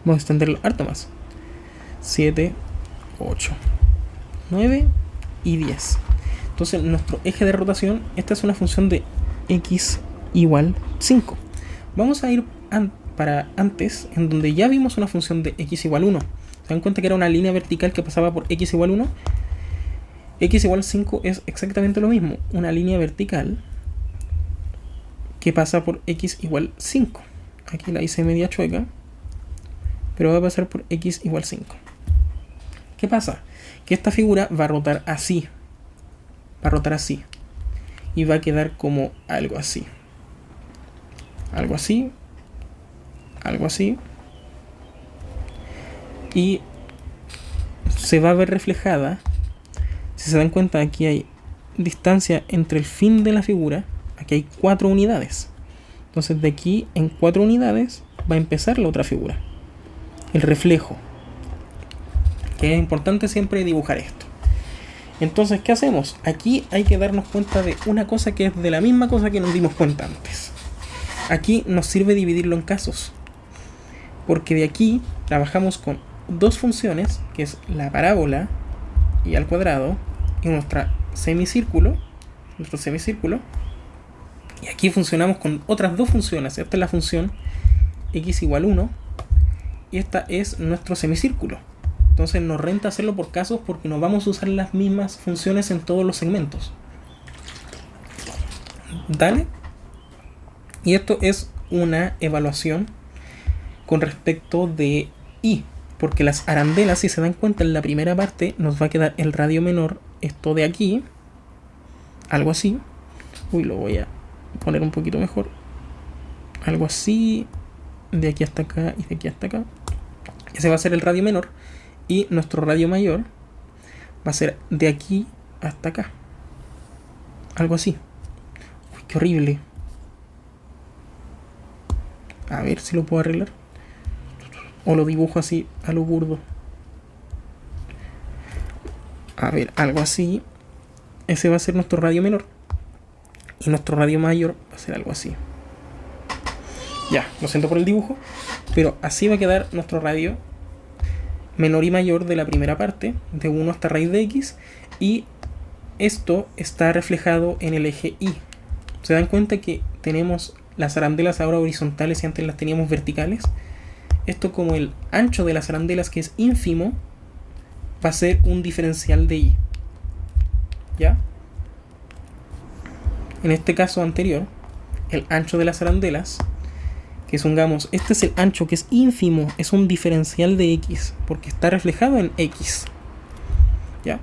Vamos a extenderlo harto más. 7, 8, 9 y 10. Entonces nuestro eje de rotación, esta es una función de x igual 5. Vamos a ir para antes, en donde ya vimos una función de x igual 1. ¿Se dan cuenta que era una línea vertical que pasaba por x igual 1? X igual 5 es exactamente lo mismo, una línea vertical que pasa por x igual 5. Aquí la hice media chueca, pero va a pasar por x igual 5. ¿Qué pasa? Que esta figura va a rotar así. Va a rotar así. Y va a quedar como algo así. Algo así. Algo así. Y se va a ver reflejada. Si se dan cuenta, aquí hay distancia entre el fin de la figura. Aquí hay 4 unidades. Entonces de aquí en 4 unidades va a empezar la otra figura. El reflejo. Que es importante siempre dibujar esto. Entonces, ¿qué hacemos? Aquí hay que darnos cuenta de una cosa que es de la misma cosa que nos dimos cuenta antes. Aquí nos sirve dividirlo en casos. Porque de aquí trabajamos con dos funciones, que es la parábola y al cuadrado, y nuestro semicírculo. Y aquí funcionamos con otras dos funciones. Esta es la función x igual 1 y esta es nuestro semicírculo. Entonces nos renta hacerlo por casos porque nos vamos a usar las mismas funciones en todos los segmentos. Dale. Y esto es una evaluación con respecto de y, porque las arandelas, si se dan cuenta, en la primera parte nos va a quedar el radio menor, esto de aquí, algo así. Uy, lo voy a poner un poquito mejor. Algo así, de aquí hasta acá y de aquí hasta acá. Ese va a ser el radio menor. Y nuestro radio mayor va a ser de aquí hasta acá. Algo así. Uy, qué horrible. A ver si lo puedo arreglar. O lo dibujo así a lo burdo. A ver, algo así. Ese va a ser nuestro radio menor. Y nuestro radio mayor va a ser algo así. Ya, lo siento por el dibujo. Pero así va a quedar nuestro radio menor y mayor de la primera parte, de 1 hasta raíz de x, y esto está reflejado en el eje y. ¿Se dan cuenta que tenemos las arandelas ahora horizontales y antes las teníamos verticales? Esto, como el ancho de las arandelas, que es ínfimo, va a ser un diferencial de y. ¿Ya? En este caso anterior, el ancho de las arandelas, que supongamos, este es el ancho que es ínfimo, es un diferencial de x, porque está reflejado en x. ¿Ya?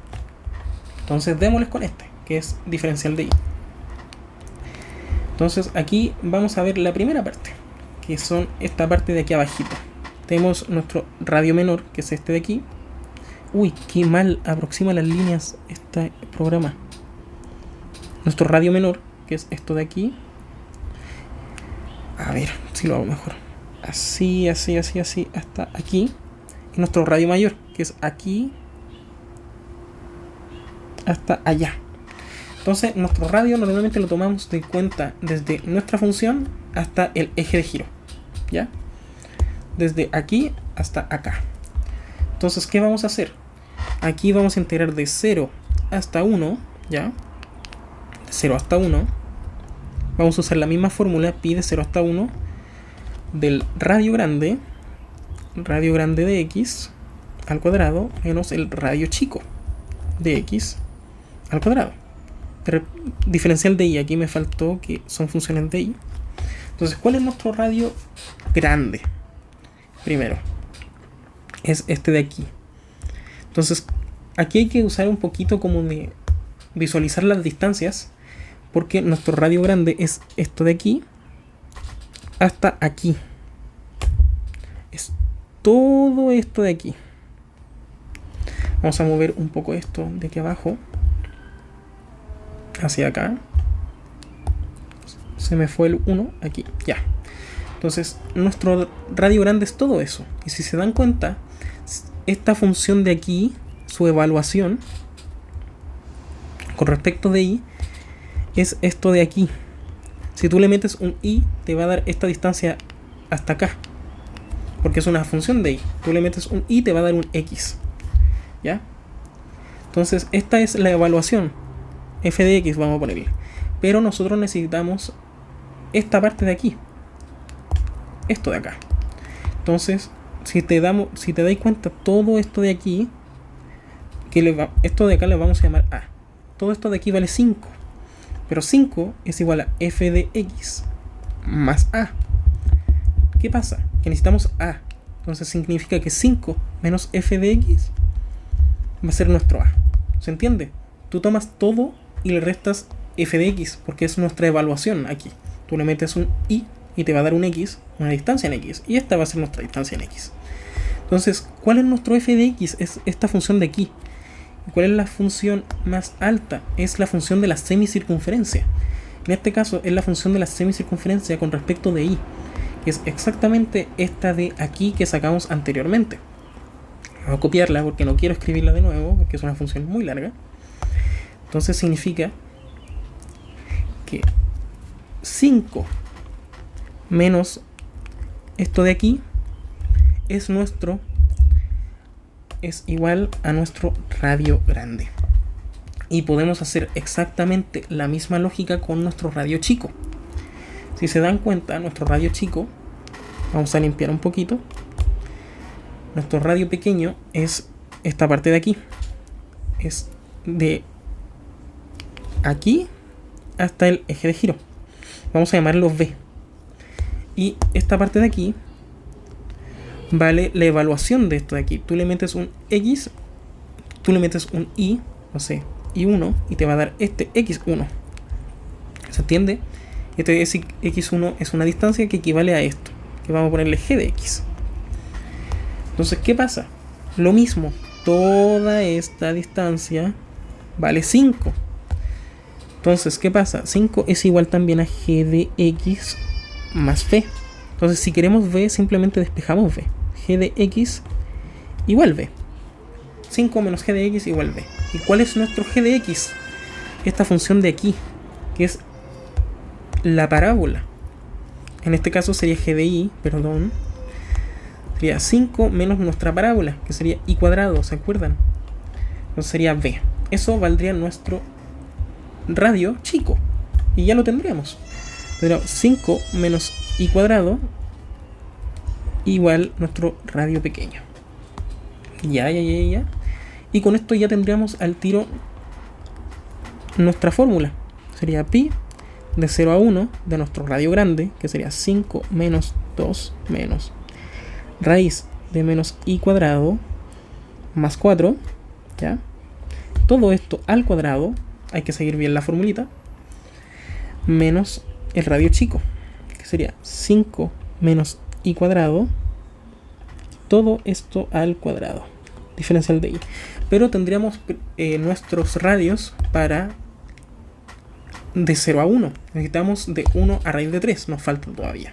Entonces démosles con este, que es diferencial de y. Entonces aquí vamos a ver la primera parte, que son esta parte de aquí abajito. Tenemos nuestro radio menor, que es este de aquí. Uy, qué mal aproxima las líneas este programa. Nuestro radio menor, que es esto de aquí. A ver si lo hago mejor. así, así, así, así, hasta aquí. Y nuestro radio mayor, que es aquí hasta allá. Entonces, nuestro radio normalmente lo tomamos de cuenta desde nuestra función hasta el eje de giro, ¿ya? Desde aquí hasta acá. Entonces, ¿qué vamos a hacer? Aquí vamos a integrar de 0 hasta 1, ¿ya? De 0 hasta 1. Vamos a usar la misma fórmula, pi de 0 hasta 1, del radio grande de x al cuadrado, menos el radio chico de x al cuadrado. Diferencial de y, aquí me faltó que son funciones de y. Entonces, ¿cuál es nuestro radio grande? Primero, es este de aquí. Entonces, aquí hay que usar un poquito como de visualizar las distancias, porque nuestro radio grande es esto de aquí hasta aquí. Es todo esto de aquí. Vamos a mover un poco esto de aquí abajo hacia acá. Se me fue el 1 aquí, ya. Entonces, nuestro radio grande es todo eso. Y si se dan cuenta, esta función de aquí, su evaluación con respecto de y, es esto de aquí. Si tú le metes un y, te va a dar esta distancia hasta acá, porque es una función de y. Tú le metes un y, te va a dar un x, ¿ya? Entonces, esta es la evaluación, f de x vamos a ponerle. Pero nosotros necesitamos esta parte de aquí, esto de acá. Entonces, si te dais cuenta, todo esto de aquí, esto de acá le vamos a llamar a. Todo esto de aquí vale 5. Pero 5 es igual a f de x más a. ¿Qué pasa? Que necesitamos a. Entonces significa que 5 menos f de x va a ser nuestro a. ¿Se entiende? Tú tomas todo y le restas f de x, porque es nuestra evaluación aquí. Tú le metes un y te va a dar un x, una distancia en x, y esta va a ser nuestra distancia en x. Entonces, ¿cuál es nuestro f de x? Es esta función de aquí. ¿Y cuál es la función más alta? Es la función de la semicircunferencia. En este caso es la función de la semicircunferencia con respecto de y, que es exactamente esta de aquí que sacamos anteriormente. Vamos a copiarla porque no quiero escribirla de nuevo, porque es una función muy larga. Entonces significa que 5 menos esto de aquí es igual a nuestro radio grande. Y podemos hacer exactamente la misma lógica con nuestro radio chico. Si se dan cuenta, nuestro radio chico, vamos a limpiar un poquito. Nuestro radio pequeño es esta parte de aquí. Es de aquí hasta el eje de giro. Vamos a llamarlo V. Y esta parte de aquí vale la evaluación de esto de aquí. Tú le metes un X, tú le metes un Y, no sé, Y1, y te va a dar este X1. ¿Se entiende? Este X1 es una distancia que equivale a esto, que vamos a ponerle G de X. Entonces, ¿qué pasa? Lo mismo, toda esta distancia vale 5. Entonces, ¿qué pasa? 5 es igual también a G de X más V. Entonces, si queremos V, simplemente despejamos V. G de X igual V. 5 menos G de X igual V. ¿Y cuál es nuestro G de X? Esta función de aquí, que es la parábola. En este caso sería G de Y, perdón. Sería 5 menos nuestra parábola, que sería Y cuadrado, ¿se acuerdan? Entonces sería V. Eso valdría nuestro radio chico. Y ya lo tendríamos. Pero 5 menos Y cuadrado igual nuestro radio pequeño. Ya. Y con esto ya tendríamos al tiro nuestra fórmula. Sería pi de 0 a 1 de nuestro radio grande, que sería 5 menos 2 menos raíz de menos y cuadrado más 4, ¿ya? Todo esto al cuadrado, hay que seguir bien la formulita, menos el radio chico, que sería 5 menos y cuadrado, todo esto al cuadrado, diferencial de y. Pero tendríamos nuestros radios para de 0 a 1. Necesitamos de 1 a raíz de 3, nos falta todavía.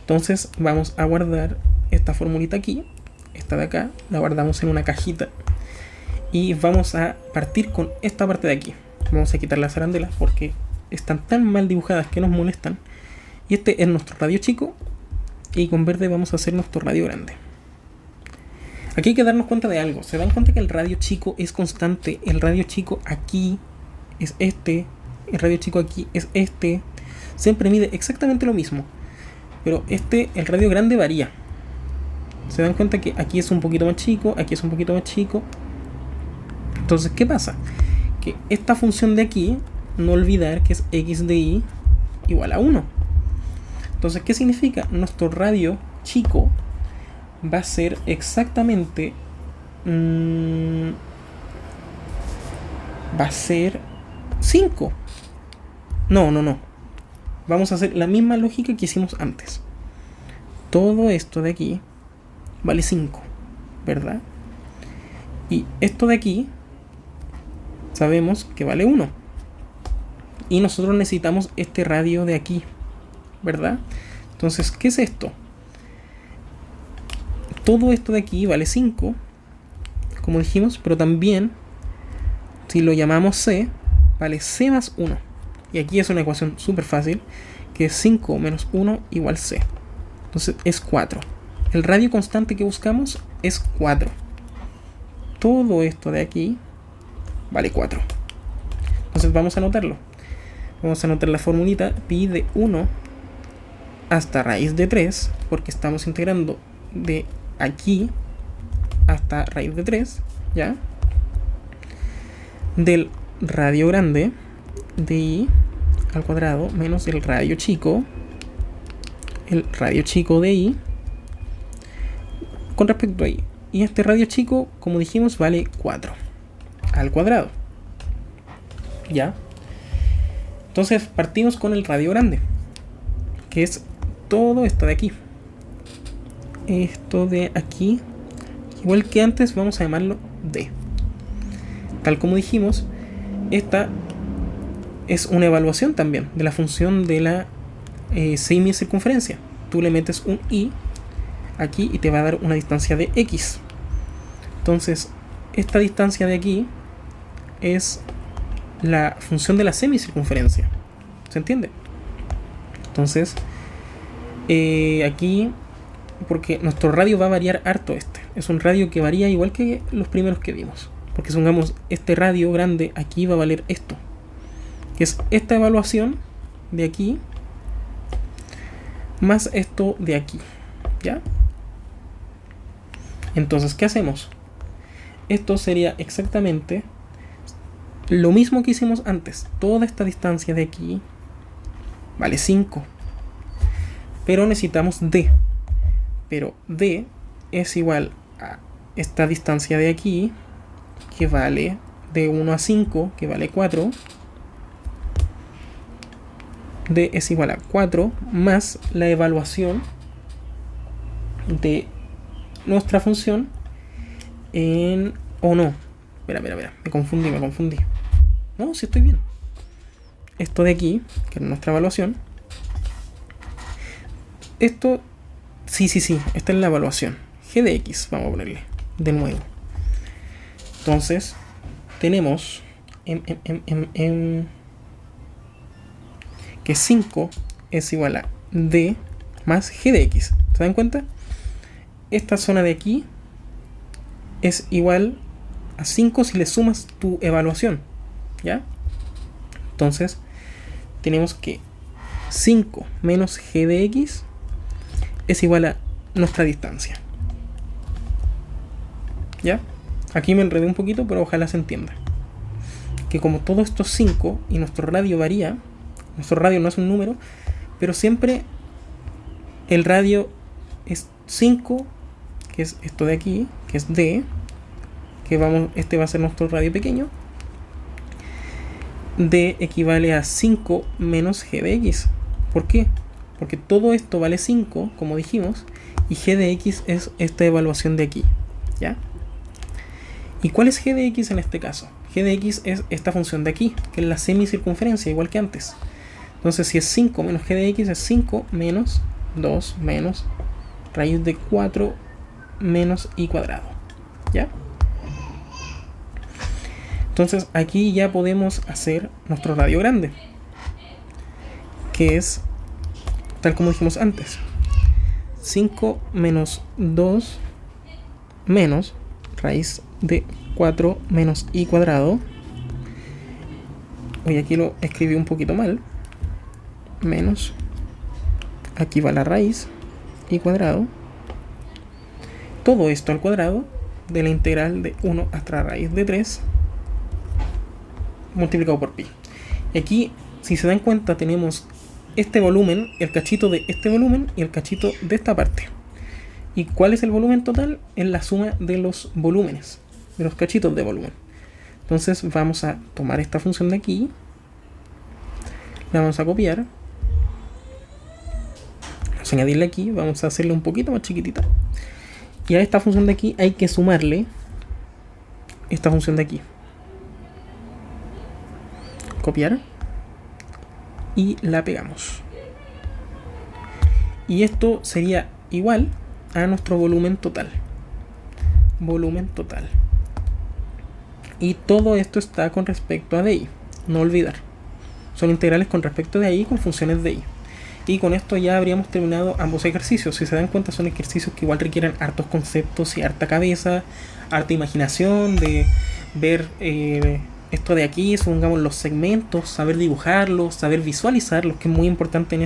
Entonces vamos a guardar esta formulita aquí, esta de acá, la guardamos en una cajita y vamos a partir con esta parte de aquí. Vamos a quitar las arandelas porque están tan mal dibujadas que nos molestan. Y este es nuestro radio chico y con verde vamos a hacer nuestro radio grande. Aquí hay que darnos cuenta de algo. Se dan cuenta que el radio chico es constante. El radio chico aquí es este, el radio chico aquí es este. Siempre mide exactamente lo mismo. Pero el radio grande varía. Se dan cuenta que aquí es un poquito más chico, aquí es un poquito más chico. Entonces, ¿qué pasa? Que esta función de aquí, no olvidar que es x de y igual a 1. Entonces, ¿qué significa? Nuestro radio chico va a ser exactamente... va a ser 5. No. Vamos a hacer la misma lógica que hicimos antes. Todo esto de aquí vale 5, ¿verdad? Y esto de aquí sabemos que vale 1. Y nosotros necesitamos este radio de aquí, ¿verdad? Entonces, ¿qué es esto? Todo esto de aquí vale 5, como dijimos, pero también, si lo llamamos c, vale c más 1. Y aquí es una ecuación súper fácil, que es 5 menos 1 igual c. Entonces es 4. El radio constante que buscamos es 4. Todo esto de aquí vale 4. Entonces vamos a anotarlo. Vamos a anotar la formulita pi de 1 hasta raíz de 3, porque estamos integrando de aquí hasta raíz de 3, ¿ya? Del radio grande de i al cuadrado menos el radio chico de i con respecto a i. Y este radio chico, como dijimos, vale 4 al cuadrado, ¿ya? Entonces partimos con el radio grande, que es todo esto de aquí. Esto de aquí, igual que antes, vamos a llamarlo d. Tal como dijimos, esta es una evaluación también de la función de la semicircunferencia. Tú le metes un i aquí y te va a dar una distancia de x. Entonces, esta distancia de aquí es la función de la semicircunferencia. ¿Se entiende? Entonces, aquí, porque nuestro radio va a variar harto es un radio que varía igual que los primeros que vimos. Porque supongamos, este radio grande aquí va a valer esto, que es esta evaluación de aquí más esto de aquí, ¿ya? Entonces, ¿qué hacemos? Esto sería exactamente lo mismo que hicimos antes. Toda esta distancia de aquí vale 5. Pero necesitamos d. Pero d es igual a esta distancia de aquí, que vale de 1 a 5, que vale 4. D es igual a 4 más la evaluación de nuestra función en... o no. Espera. Me confundí. No, sí estoy bien. Esto de aquí, que es nuestra evaluación. Esto... Sí. Esta es la evaluación. G de X, vamos a ponerle. De nuevo. Entonces, tenemos... que 5 es igual a D más G de X. ¿Se dan cuenta? Esta zona de aquí es igual a 5 si le sumas tu evaluación, ¿ya? Entonces, tenemos que 5 menos G de X es igual a nuestra distancia, ¿ya? Aquí me enredé un poquito, pero ojalá se entienda. Que como todo esto es 5 y nuestro radio varía, nuestro radio no es un número, pero siempre el radio es 5, que es esto de aquí, que es D, que este va a ser nuestro radio pequeño. D equivale a 5 menos G de X. ¿Por qué? Porque todo esto vale 5, como dijimos, y G de X es esta evaluación de aquí, ¿ya? ¿Y cuál es G de X en este caso? G de X es esta función de aquí, que es la semicircunferencia, igual que antes. Entonces, si es 5 menos G de X, es 5 menos 2 menos raíz de 4 menos i cuadrado. ¿Ya? Entonces aquí ya podemos hacer nuestro radio grande, que es tal como dijimos antes: 5 menos 2 menos raíz de 4 menos i cuadrado. Hoy aquí lo escribí un poquito mal. Menos, aquí va la raíz, i cuadrado. Todo esto al cuadrado de la integral de 1 hasta la raíz de 3 multiplicado por pi. Y aquí, si se dan cuenta, tenemos este volumen, el cachito de este volumen y el cachito de esta parte. ¿Y cuál es el volumen total? Es la suma de los volúmenes, de los cachitos de volumen. Entonces vamos a tomar esta función de aquí, la vamos a copiar, vamos a añadirle aquí, vamos a hacerle un poquito más chiquitita, y a esta función de aquí hay que sumarle esta función de aquí. Copiar y la pegamos, y esto sería igual a nuestro volumen total. Y todo esto está con respecto a DI, no olvidar, son integrales con respecto de ahí con funciones de i. Y con esto ya habríamos terminado ambos ejercicios. Si se dan cuenta, son ejercicios que igual requieren hartos conceptos y harta cabeza, harta imaginación de ver esto de aquí, supongamos los segmentos, saber dibujarlos, saber visualizarlos, que es muy importante en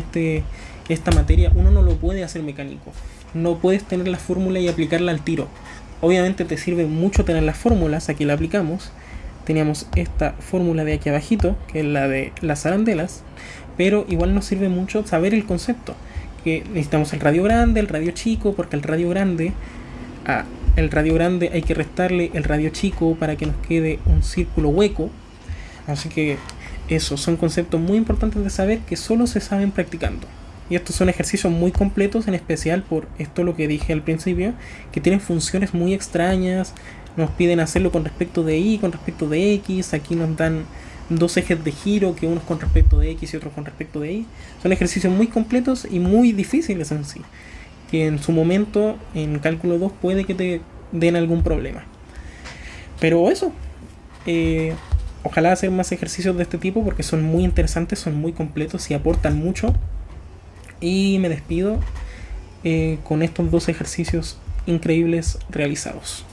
esta materia. Uno no lo puede hacer mecánico, no puedes tener la fórmula y aplicarla al tiro. Obviamente te sirve mucho tener las fórmulas, aquí la aplicamos. Teníamos esta fórmula de aquí abajito, que es la de las arandelas, pero igual nos sirve mucho saber el concepto, que necesitamos el radio grande, el radio chico, porque el radio grande hay que restarle el radio chico para que nos quede un círculo hueco. Así que esos son conceptos muy importantes de saber, que solo se saben practicando. Y estos son ejercicios muy completos, en especial por esto lo que dije al principio, que tienen funciones muy extrañas. Nos piden hacerlo con respecto de y, con respecto de x. Aquí nos dan dos ejes de giro, que uno es con respecto de x y otro con respecto de y. Son ejercicios muy completos y muy difíciles en sí, que en su momento en cálculo 2 puede que te den algún problema. Pero eso, ojalá hacer más ejercicios de este tipo, porque son muy interesantes, son muy completos y aportan mucho. Y me despido con estos dos ejercicios increíbles realizados.